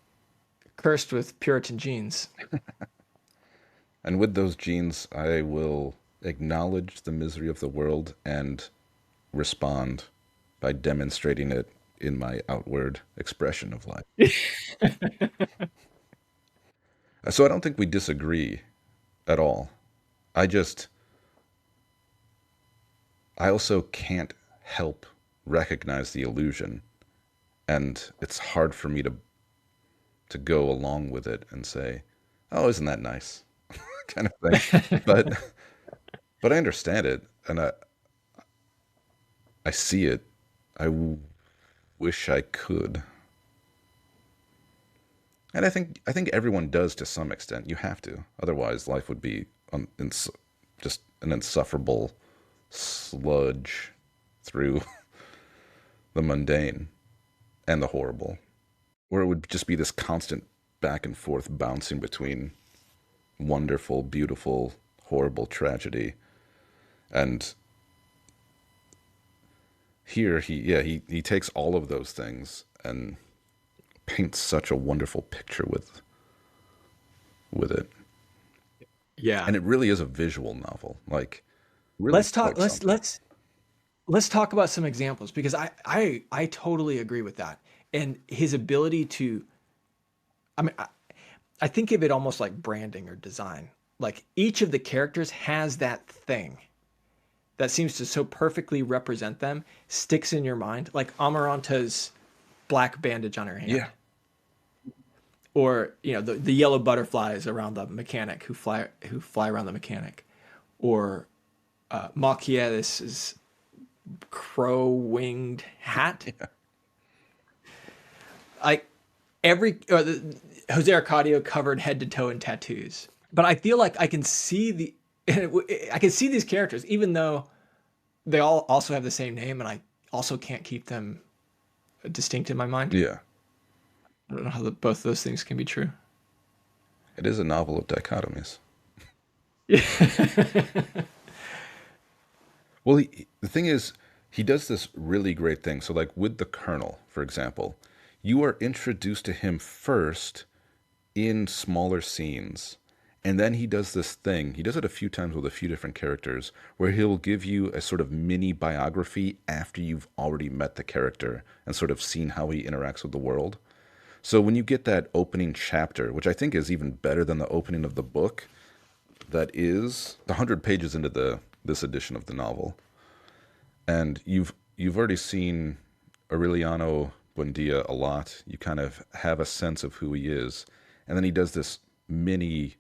cursed with Puritan genes. And with those genes, I will acknowledge the misery of the world and respond by demonstrating it in my outward expression of life. So I don't think we disagree at all. I just, I also can't help recognize the illusion, and it's hard for me to go along with it and say, "Oh, isn't that nice?" kind of thing. But I understand it, and I see it. Wish I could. And I think everyone does to some extent. You have to, otherwise life would be just an insufferable sludge through the mundane and the horrible, where it would just be this constant back and forth bouncing between wonderful, beautiful, horrible tragedy. And here he takes all of those things and paints such a wonderful picture with it. Yeah. And it really is a visual novel. Like, really Let's talk quite something. let's talk about some examples because I totally agree with that. And his ability to I mean I think of it almost like branding or design. Like each of the characters has that thing that seems to so perfectly represent them, sticks in your mind, like Amaranta's black bandage on her hand. Yeah. Or, you know, the yellow butterflies around the mechanic who fly around the mechanic. Or Marquez's crow-winged hat. Yeah. Like Jose Arcadio covered head to toe in tattoos. But I feel like I can see these characters, even though they all also have the same name, and I also can't keep them distinct in my mind. Yeah. I don't know how both those things can be true. It is a novel of dichotomies. Well, the thing is, he does this really great thing. So, like with the Colonel, for example, you are introduced to him first in smaller scenes. And then he does this thing. He does it a few times with a few different characters where he'll give you a sort of mini biography after you've already met the character and sort of seen how he interacts with the world. So when you get that opening chapter, which I think is even better than the opening of the book, that is 100 pages into this edition of the novel, and you've already seen Aureliano Buendía a lot. You kind of have a sense of who he is, and then he does this mini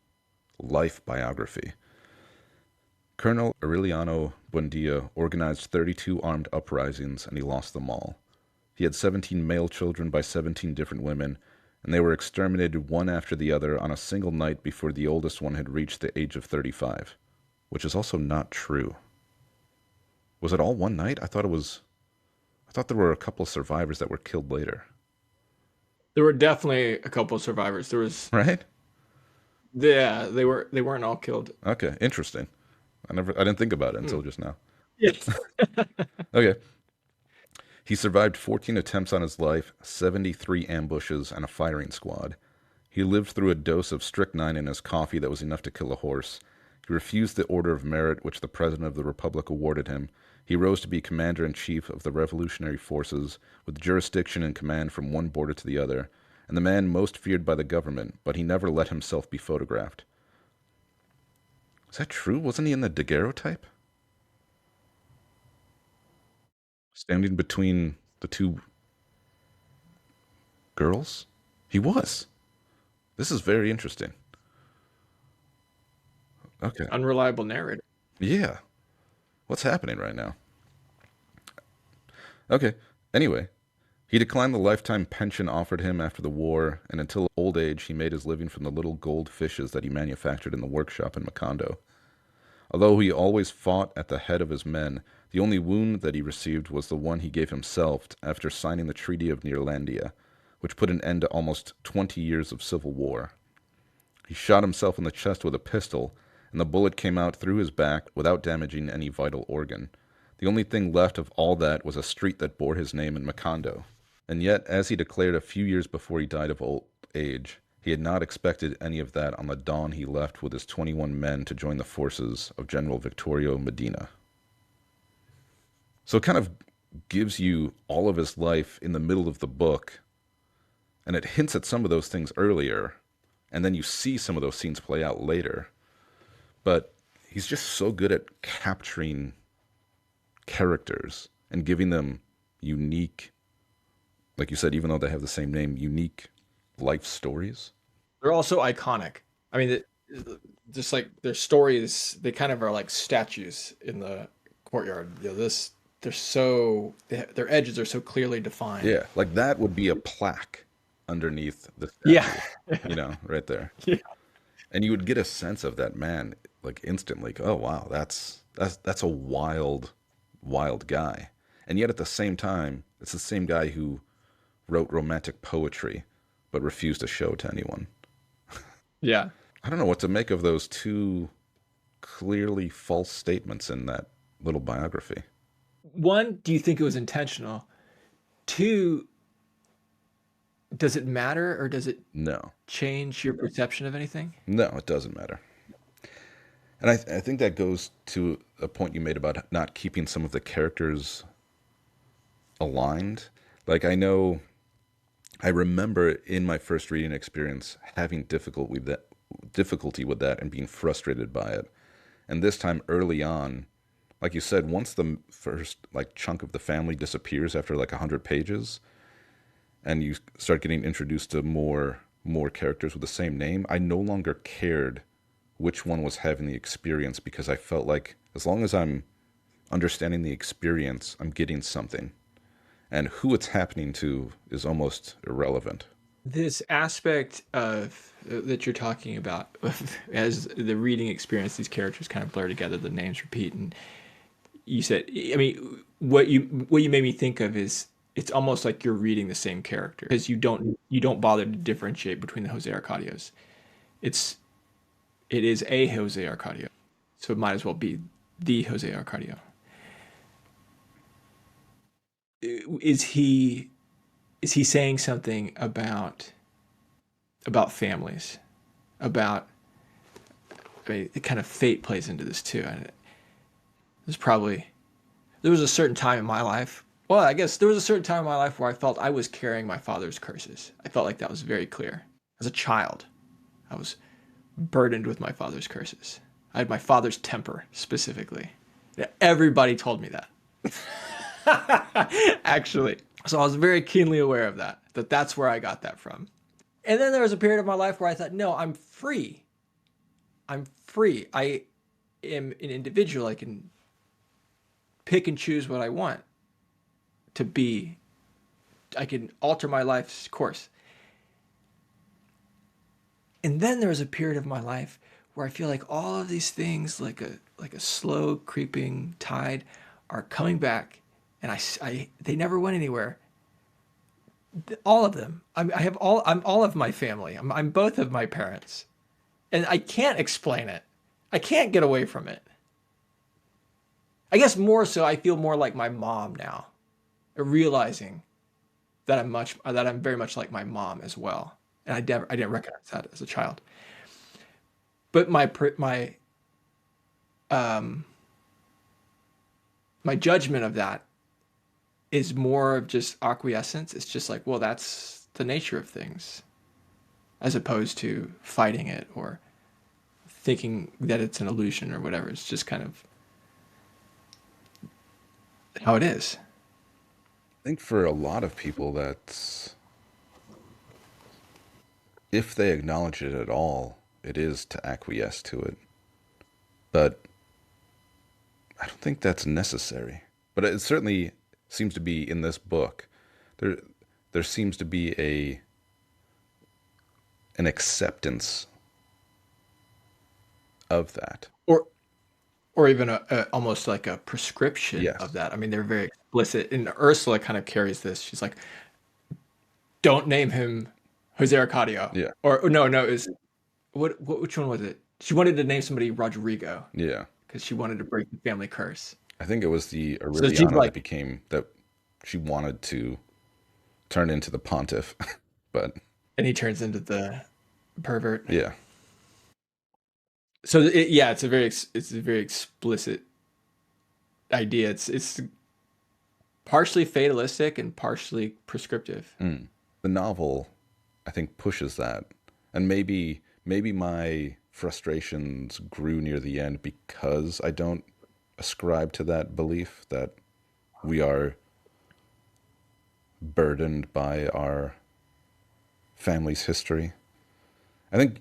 life biography. Colonel Aureliano Buendía organized 32 armed uprisings, and he lost them all. He had 17 male children by 17 different women, and they were exterminated one after the other on a single night before the oldest one had reached the age of 35, which is also not true. Was it all one night? I thought there were a couple of survivors that were killed later. There were definitely a couple of survivors. There was, Right? yeah, they weren't all killed. Okay, interesting. I didn't think about it until just now. Yes. Okay. He survived 14 attempts on his life, 73 ambushes, and a firing squad. He lived through a dose of strychnine in his coffee that was enough to kill a horse. He refused the Order of Merit, which the President of the Republic awarded him. He rose to be Commander-in-Chief of the Revolutionary Forces, with jurisdiction and command from one border to the other, and the man most feared by the government, but he never let himself be photographed. Is that true? Wasn't he in the daguerreotype? Standing between the two girls? He was. This is very interesting. Okay. Unreliable narrative. Yeah. What's happening right now? Okay. Anyway, he declined the lifetime pension offered him after the war, and until old age, he made his living from the little gold fishes that he manufactured in the workshop in Macondo. Although he always fought at the head of his men, the only wound that he received was the one he gave himself after signing the Treaty of Neerlandia, which put an end to almost 20 years of civil war. He shot himself in the chest with a pistol, and the bullet came out through his back without damaging any vital organ. The only thing left of all that was a street that bore his name in Macondo. And yet, as he declared a few years before he died of old age, he had not expected any of that on the dawn he left with his 21 men to join the forces of General Victorio Medina. So it kind of gives you all of his life in the middle of the book, and it hints at some of those things earlier, and then you see some of those scenes play out later. But he's just so good at capturing characters and giving them unique, like you said, even though they have the same name, unique life stories. They're also iconic. I mean, just like their stories, they kind of are like statues in the courtyard. Their edges are so clearly defined. Yeah, like that would be a plaque underneath the statue, Yeah. right there. Yeah. And you would get a sense of that man like instantly. Like, oh wow, that's a wild guy. And yet at the same time, it's the same guy who wrote romantic poetry but refused to show to anyone. Yeah. I don't know what to make of those two clearly false statements in that little biography. One, do you think it was intentional? Two, does it matter or does it No. change your perception of anything? No, it doesn't matter. And I think that goes to a point you made about not keeping some of the characters aligned. Like I remember in my first reading experience having difficulty with that and being frustrated by it. And this time early on, like you said, once the first like chunk of the family disappears after like 100 pages, and you start getting introduced to more characters with the same name, I no longer cared which one was having the experience, because I felt like as long as I'm understanding the experience, I'm getting something. And who it's happening to is almost irrelevant. This aspect of that you're talking about, as the reading experience, these characters kind of blur together, the names repeat, and you said, I mean, what you made me think of is it's almost like you're reading the same character, because you don't bother to differentiate between the Jose Arcadios. It is a Jose Arcadio, so it might as well be the Jose Arcadio. Is he saying something about families, about, I mean, it kind of fate plays into this too. And there was a certain time in my life. Well, I guess there was a certain time in my life where I felt I was carrying my father's curses. I felt like that was very clear. As a child, I was burdened with my father's curses. I had my father's temper specifically. Yeah, everybody told me that. Actually. So I was very keenly aware of that, that's where I got that from. And then there was a period of my life where I thought, no, I'm free. I'm free. I am an individual. I can pick and choose what I want to be. I can alter my life's course. And then there was a period of my life where I feel like all of these things, like a slow creeping tide, are coming back, and they never went anywhere. All of them. I'm all of my family. I'm both of my parents, and I can't explain it. I can't get away from it. I guess more so, I feel more like my mom now, realizing that I'm very much like my mom as well, and I didn't recognize that as a child. But my judgment of that is more of just acquiescence. It's just like, well, that's the nature of things, as opposed to fighting it or thinking that it's an illusion or whatever. It's just kind of how it is. I think for a lot of people, that's, if they acknowledge it at all, it is to acquiesce to it. But I don't think that's necessary. But it certainly seems to be in this book. There seems to be an acceptance of that. Or even almost like a prescription Yes. of that. I mean, they're very explicit. And Ursula kind of carries this. She's like, don't name him Jose Arcadio. Yeah. Or no, it was which one was it? She wanted to name somebody Rodrigo Yeah. because she wanted to break the family curse. I think it was the So she's Aureliano like, that she wanted to turn into the pontiff. But and he turns into the pervert. yeah. So it's a very explicit idea. It's partially fatalistic and partially prescriptive. The novel, I think, pushes that. And maybe my frustrations grew near the end because I don't ascribe to that belief that we are burdened by our family's history. I think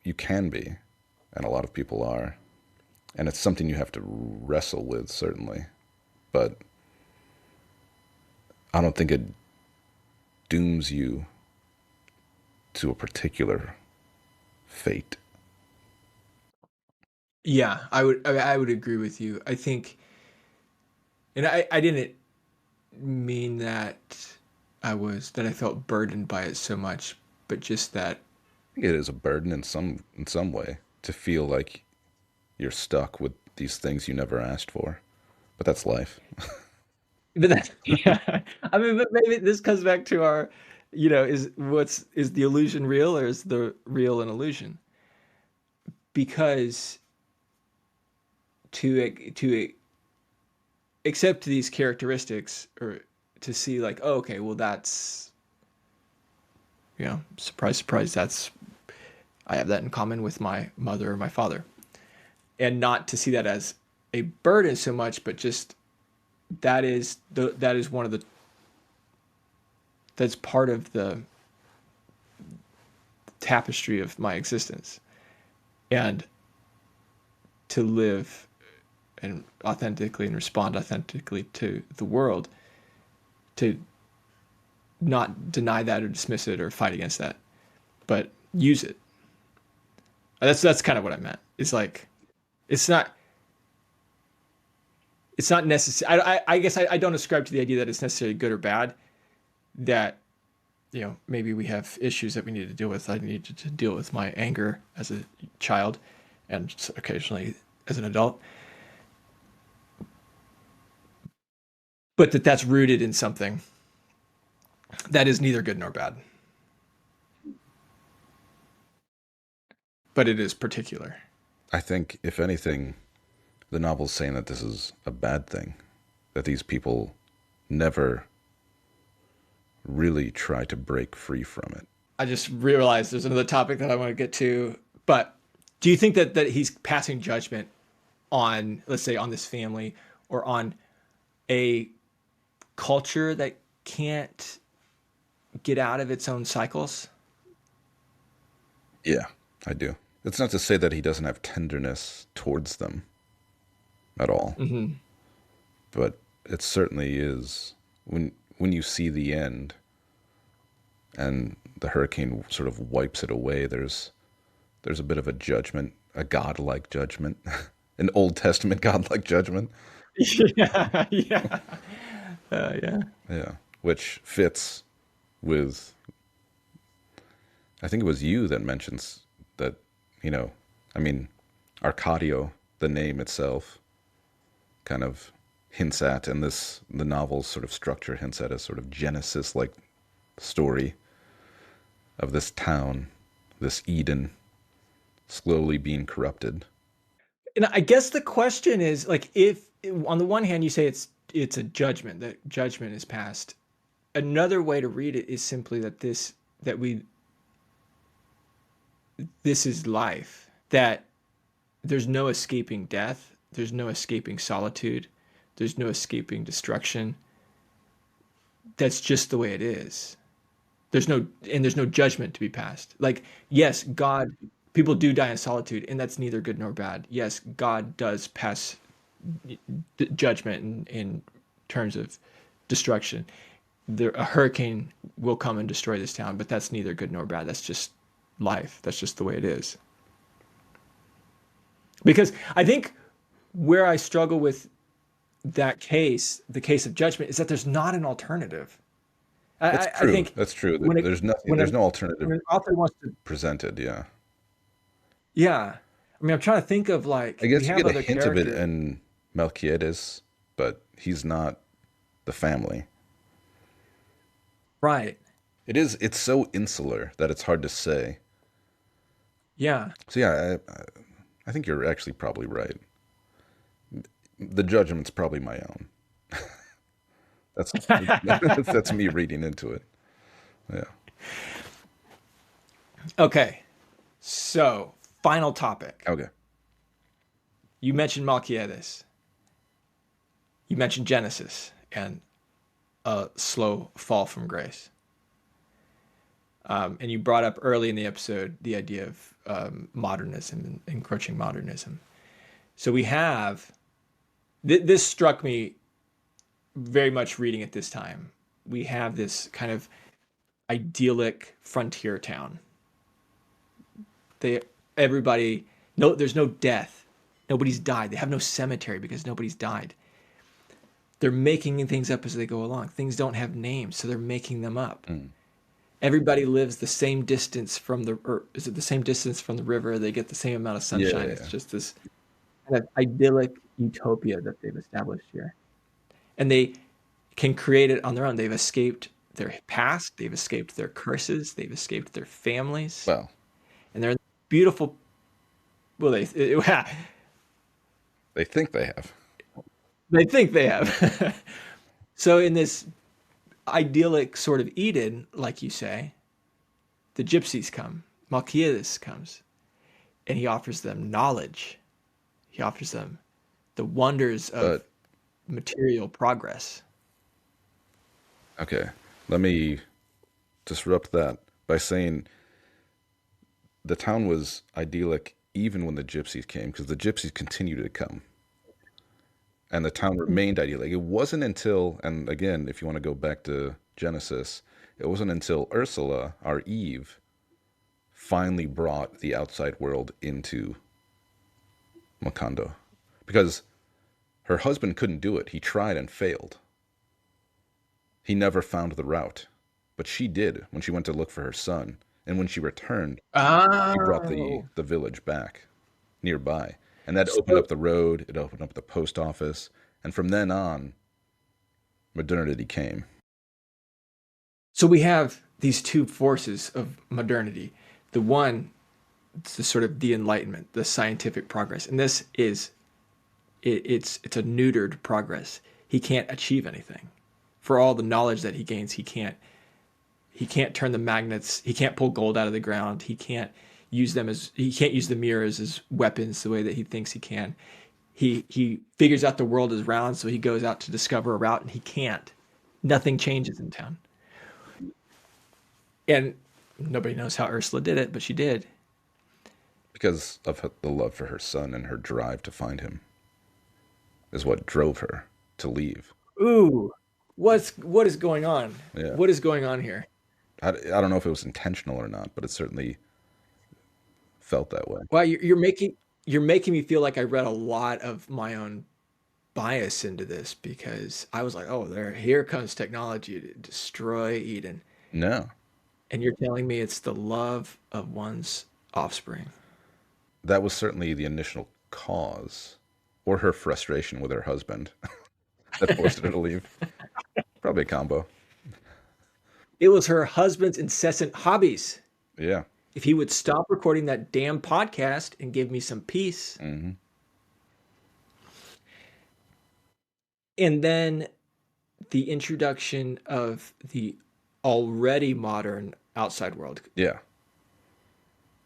you can be, and a lot of people are. And it's something you have to wrestle with, certainly. But I don't think it dooms you to a particular fate. Yeah, I would agree with you. I think, and I didn't mean that I felt burdened by it so much, but just that I think it is a burden in some way to feel like you're stuck with these things you never asked for. But that's life. But that, yeah, I mean, but maybe this comes back to our, is the illusion real or is the real an illusion? Because to accept these characteristics or to see like, oh, okay, well, that's, surprise, surprise, I have that in common with my mother or my father, and not to see that as a burden so much, but just that is one of that's part of the tapestry of my existence, and to live and authentically and respond authentically to the world, to not deny that or dismiss it or fight against that, but use it. That's kind of what I meant. It's like, it's not necessary. I guess I don't ascribe to the idea that it's necessarily good or bad, that, maybe we have issues that we need to deal with. I needed to deal with my anger as a child and occasionally as an adult. But that's rooted in something that is neither good nor bad. But it is particular. I think, if anything, the novel's saying that this is a bad thing, that these people never really try to break free from it. I just realized there's another topic that I want to get to, but Do you think that he's passing judgment on, let's say, on this family or on a culture that can't get out of its own cycles? Yeah, I do. It's not to say that he doesn't have tenderness towards them at all, Hmm. but it certainly is when you see the end and the hurricane sort of wipes it away, there's a bit of a judgment, a godlike judgment, an Old Testament godlike judgment. Yeah, yeah, yeah. Yeah, which fits with, I think it was you that mentions that, you know, I mean, Arcadio, the name itself, kind of hints at, and the novel's sort of structure hints at a sort of Genesis-like story of this town, this Eden, slowly being corrupted. And I guess the question is like, if on the one hand you say it's a judgment, that judgment is passed. Another way to read it is simply that this is life, that there's no escaping death, there's no escaping solitude, there's no escaping destruction. That's just the way it is. There's no judgment to be passed. Like, yes, God, people do die in solitude, and that's neither good nor bad. Yes, God does pass judgment in terms of destruction. A hurricane will come and destroy this town, but that's neither good nor bad. That's just life. That's just the way it is. Because I think where I struggle with that case, the case of judgment, is that there's not an alternative. That's I true. think That's true. when it There's nothing. when There's an no alternative when an author wants to, presented. Yeah, yeah. I mean, I'm trying to think of I like we guess you have get a other hint of it characters. in Melquiades, but he's not the family. Right. It is. It's so insular that it's hard to say. Yeah. So yeah, I think you're actually probably right. The judgment's probably my own. That's that's me reading into it. Yeah. Okay. So, final topic. Okay. You mentioned Malkiades. You mentioned Genesis and a slow fall from grace. And you brought up early in the episode the idea of modernism and encroaching modernism. So we have this struck me very much reading it this time. We have this kind of idyllic frontier town. They everybody no there's no death. Nobody's died. They have no cemetery because nobody's died. They're making things up as they go along. Things don't have names, so they're making them up. Mm. Everybody lives the same distance from or is it the same distance from the river? They get the same amount of Yeah, sunshine. yeah, It's yeah. just this kind of idyllic utopia that they've established here. And they can create it on their own. They've escaped their past, they've escaped their curses, they've escaped their families, Well, and they're beautiful. Well, they think they have. they think they have. So in this idyllic sort of Eden, like you say, the gypsies come. Malkias comes, and he offers them knowledge. He offers them the wonders of But material progress. okay, let me disrupt that by saying the town was idyllic even when the gypsies came, because the gypsies continued to come, and the town remained idyllic. It wasn't until, and again, if you want to go back to Genesis, it wasn't until Ursula, our Eve, finally brought the outside world into Macondo, because her husband couldn't do it. He tried and failed. He never found the route, but she did when she went to look for her son. And when she returned, she brought Oh, the village back nearby. And that opened so up the road, it opened up the post office. And from then on, modernity came. so we have these two forces of modernity. The one, it's the sort of the Enlightenment, the scientific progress, and this is it's a neutered progress. He can't achieve anything. For all the knowledge that he gains, he can't turn the magnets. He can't pull gold out of the ground. use them as he can't use the mirrors as weapons the way that he thinks he can. He figures out the world is round, so he goes out to discover a route, and he can't. Nothing changes in town, and nobody knows how Ursula did it, but she did. Because of the love for her son and her drive to find him is what drove her to leave. Ooh, what is going on? Yeah. What is going on here? I don't know if it was intentional or not, but it certainly felt that way. Wow, you're making me feel like I read a lot of my own bias into this because I was like, oh, here comes technology to destroy Eden, No, and you're telling me it's the love of one's offspring. that was certainly the initial cause, or her frustration with her husband that forced her to leave. Probably a combo. It was her husband's incessant hobbies. Yeah. If he would stop recording that damn podcast and give me some peace. Hmm. And then the introduction of the already modern outside world. Yeah.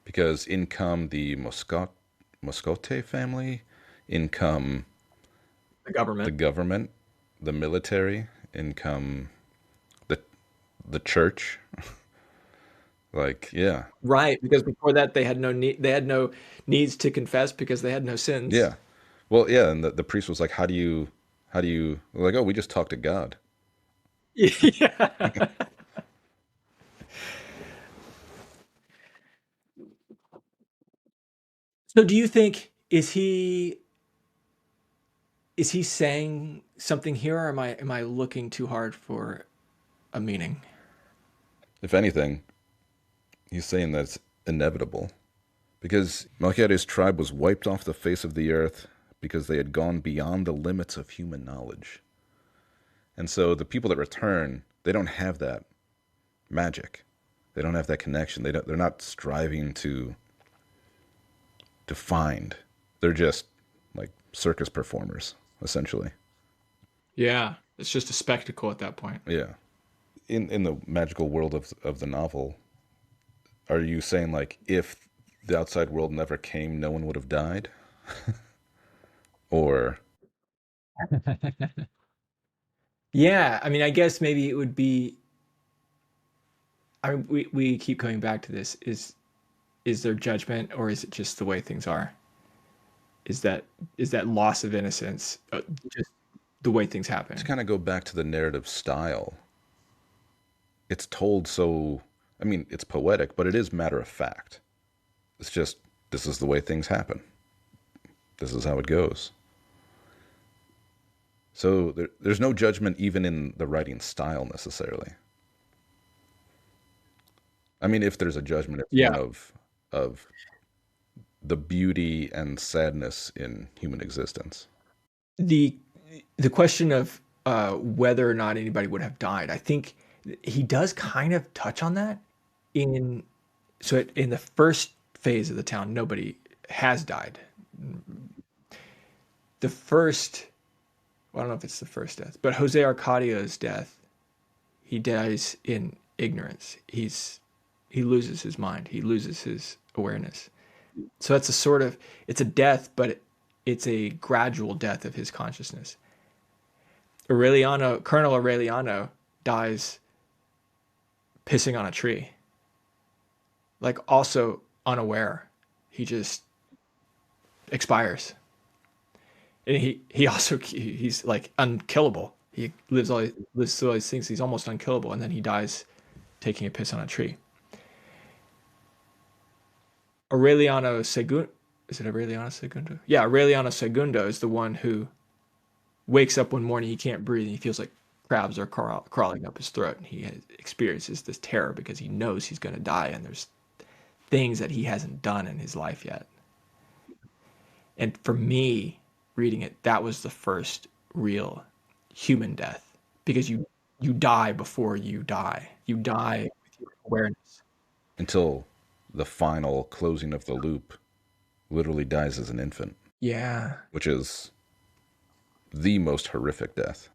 Because in come the Moscote family, in come The the government. government, the military, in come the the church. Like, yeah. Right, because before that they had no needs to confess because they had no sins. Yeah. Well, yeah, and the priest was like, how do you like, oh, we just talk to God. Yeah. So do you think is he saying something here, or am I looking too hard for a meaning? If anything, he's saying that it's inevitable. Because Melchiades' tribe was wiped off the face of the earth because they had gone beyond the limits of human knowledge. And so the people that return, they don't have that magic. They don't have that connection. They're not striving to find. They're just like circus performers, essentially. Yeah, it's just a spectacle at that point. Yeah. In the magical world of the novel, are you saying like if the outside world never came, no one would have died? Or Yeah, I mean, I guess maybe it would be. I mean, we keep coming back to this. Is there judgment, or is it just the way things are? Is that is that loss of innocence just the way things to happen? kind of go back to the narrative style, it's told so, I mean, it's poetic, but it is matter of fact. It's just, this is the way things happen. This is how it goes. So there's no judgment even in the writing style necessarily. I mean, if there's a judgment, it's one Yeah. of the beauty and sadness in human existence. The the question of whether or not anybody would have died, I think he does kind of touch on that in in the first phase of the town, nobody has died. The first, well, I don't know if it's the first death, but Jose Arcadio's death, he dies in ignorance. He loses his mind. He loses his awareness. So it's a sort of it's a death, but it's a gradual death of his consciousness. Colonel Aureliano dies pissing on a tree, like also unaware. He just expires, and he also he's like unkillable. He lives through all these things. He's almost unkillable, and then he dies taking a piss on a tree. Aureliano Segundo, is it Aureliano Segundo? Yeah, Aureliano Segundo is the one who wakes up one morning, he can't breathe, and he feels like crabs are crawling up his throat, and experiences this terror because he knows he's going to die, and there's things that he hasn't done in his life yet. And for me, reading it, that was the first real human death because you die before you die. You die with your awareness. Until the final closing of the loop, literally dies as an infant, Yeah. which is the most horrific death.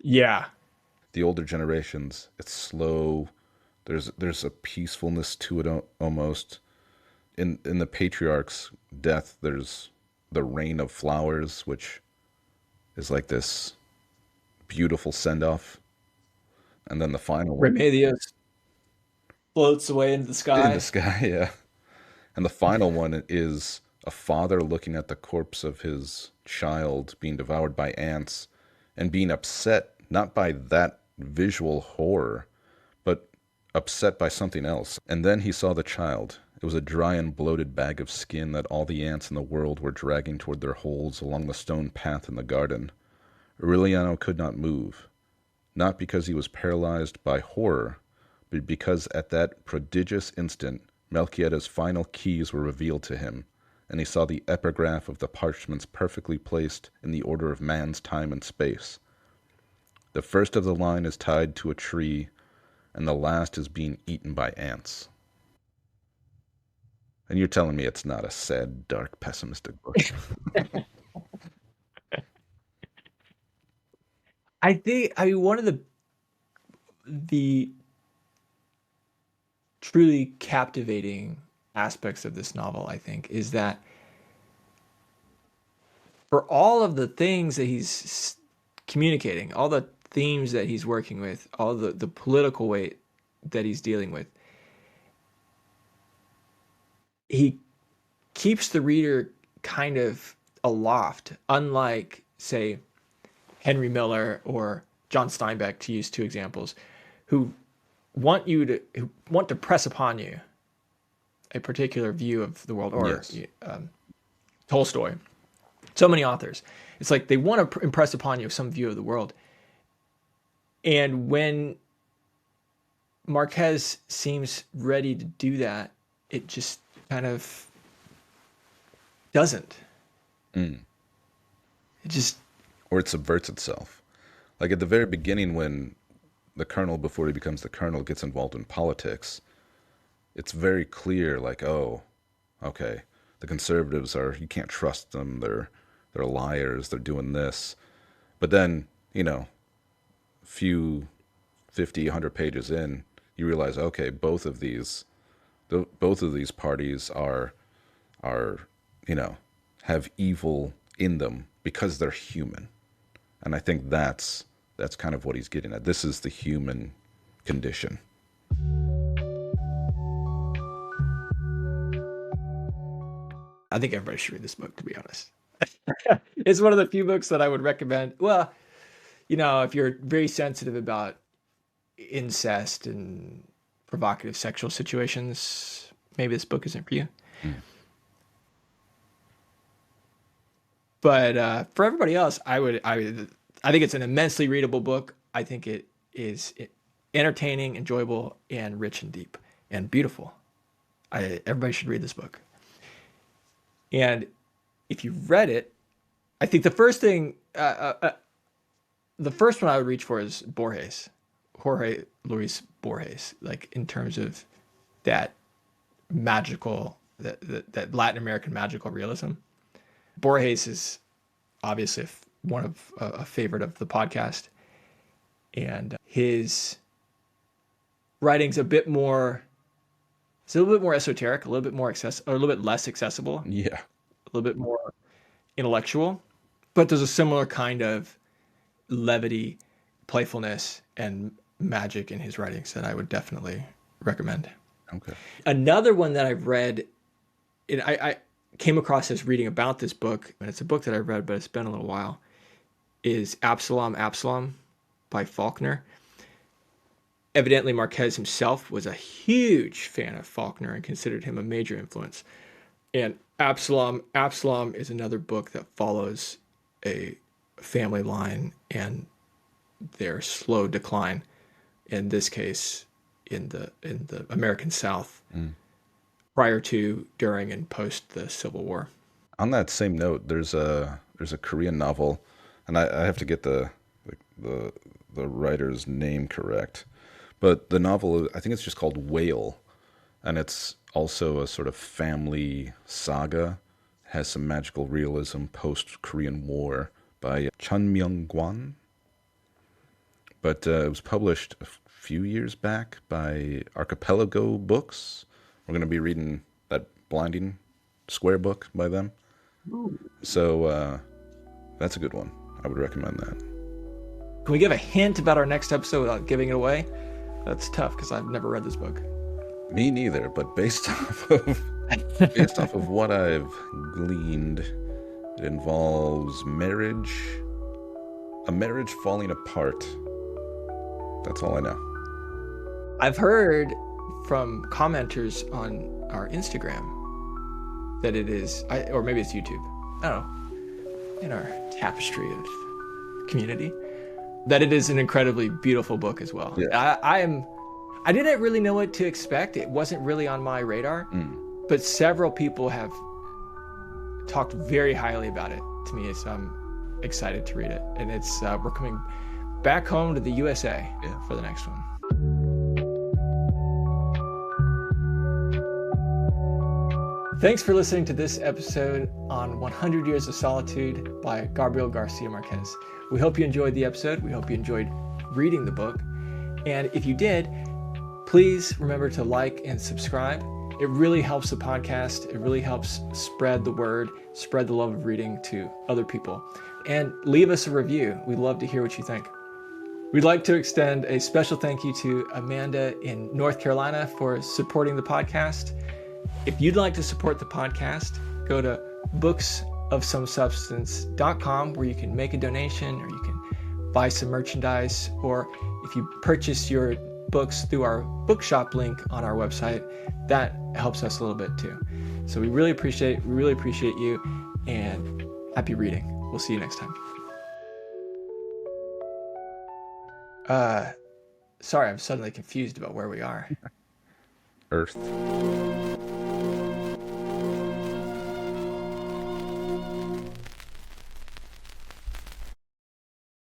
Yeah. The older generations, it's slow. There's a peacefulness to it almost. in the patriarch's death, there's the rain of flowers, which is like this beautiful send off, and then the final one Remedios floats away into the in the sky. sky, yeah. And the final one is a father looking at the corpse of his child being devoured by ants and being upset not by that visual horror, but upset by something else. And then he saw the child. It was a dry and bloated bag of skin that all the ants in the world were dragging toward their holes along the stone path in the garden. Aureliano could not move, not because he was paralyzed by horror, but because at that prodigious instant Melchiada's final keys were revealed to him, and he saw the epigraph of the parchments perfectly placed in the order of man's time and space. The first of the line is tied to a tree, and the last is being eaten by ants. And you're telling me it's not a sad, dark, pessimistic book? I mean, one of the truly captivating aspects of this novel, I think, is that for all of the things that he's communicating, all the themes that he's working with, all the political weight that he's dealing with, he keeps the reader kind of aloft, unlike, say, Henry Miller or John Steinbeck, to use two examples, who want to press upon you a particular view of the world, or Yes. Tolstoy. So many authors. It's like they want to impress upon you some view of the world. And when Marquez seems ready to do that, it just kind of doesn't. It just... Or it subverts itself. Like at the very beginning, when the colonel, before he becomes the colonel, gets involved in politics, it's very clear, like, oh, okay, the conservatives you can't trust them, they're liars, they're doing this. But then, few 50, 100 pages in, you realize, okay, both of these parties are have evil in them because they're human. And I think that's kind of what he's getting at. This is the human condition. I think everybody should read this book, to be honest. It's one of the few books that I would recommend. Well, if you're very sensitive about incest and provocative sexual situations, maybe this book isn't for you. But for everybody else, I think it's an immensely readable book. I think it is entertaining, enjoyable, and rich and deep and beautiful. Everybody should read this book. And if you've read it, I think the first one I would reach for is Borges, Jorge Luis Borges, like in terms of that magical, that Latin American magical realism. Borges is obviously one of a favorite of the podcast, and his writing's a little bit more esoteric, a little bit more a little bit less accessible, Yeah. a little bit more intellectual, but there's a similar kind of levity, playfulness, and magic in his writings that I would definitely recommend. Okay. Another one that I've read, and I came across this reading about this book, and it's a book that I've read, but it's been a little while, is Absalom, Absalom by Faulkner. Evidently, Marquez himself was a huge fan of Faulkner and considered him a major influence. And Absalom is another book that follows a family line and their slow decline, in this case, in the American South, prior to, during, and post the Civil War. On that same note, there's a Korean novel, and I have to get the writer's name correct, but the novel, I think it's just called Whale, and it's also a sort of family saga, has some magical realism post-Korean War by Chun Myung-gwan. But it was published a few years back by Archipelago Books. We're going to be reading that Blinding Square book by them. Ooh. So that's a good one. I would recommend that. Can we give a hint about our next episode without giving it away? That's tough because I've never read this book. Me neither, but based off of what I've gleaned, it involves marriage, a marriage falling apart. That's all I know. I've heard from commenters on our Instagram that it is, or maybe it's YouTube, I don't know, in our tapestry of community, that it is an incredibly beautiful book as well. Yeah. I didn't really know what to expect. It wasn't really on my radar, but several people have talked very highly about it to me, so I'm excited to read it. And it's we're coming back home to the USA for the next one. Thanks for listening to this episode on 100 Years of Solitude by Gabriel Garcia Marquez. We hope you enjoyed the episode. We hope you enjoyed reading the book. And if you did, please remember to like and subscribe. It really helps the podcast. It really helps spread the word, spread the love of reading to other people. And leave us a review. We'd love to hear what you think. We'd like to extend a special thank you to Amanda in North Carolina for supporting the podcast. If you'd like to support the podcast, go to booksofsomesubstance.com where you can make a donation or you can buy some merchandise, or if you purchase your books through our bookshop link on our website, that helps us a little bit too. So we really appreciate you, and happy reading. We'll see you next time. Sorry, I'm suddenly confused about where we are. Earth.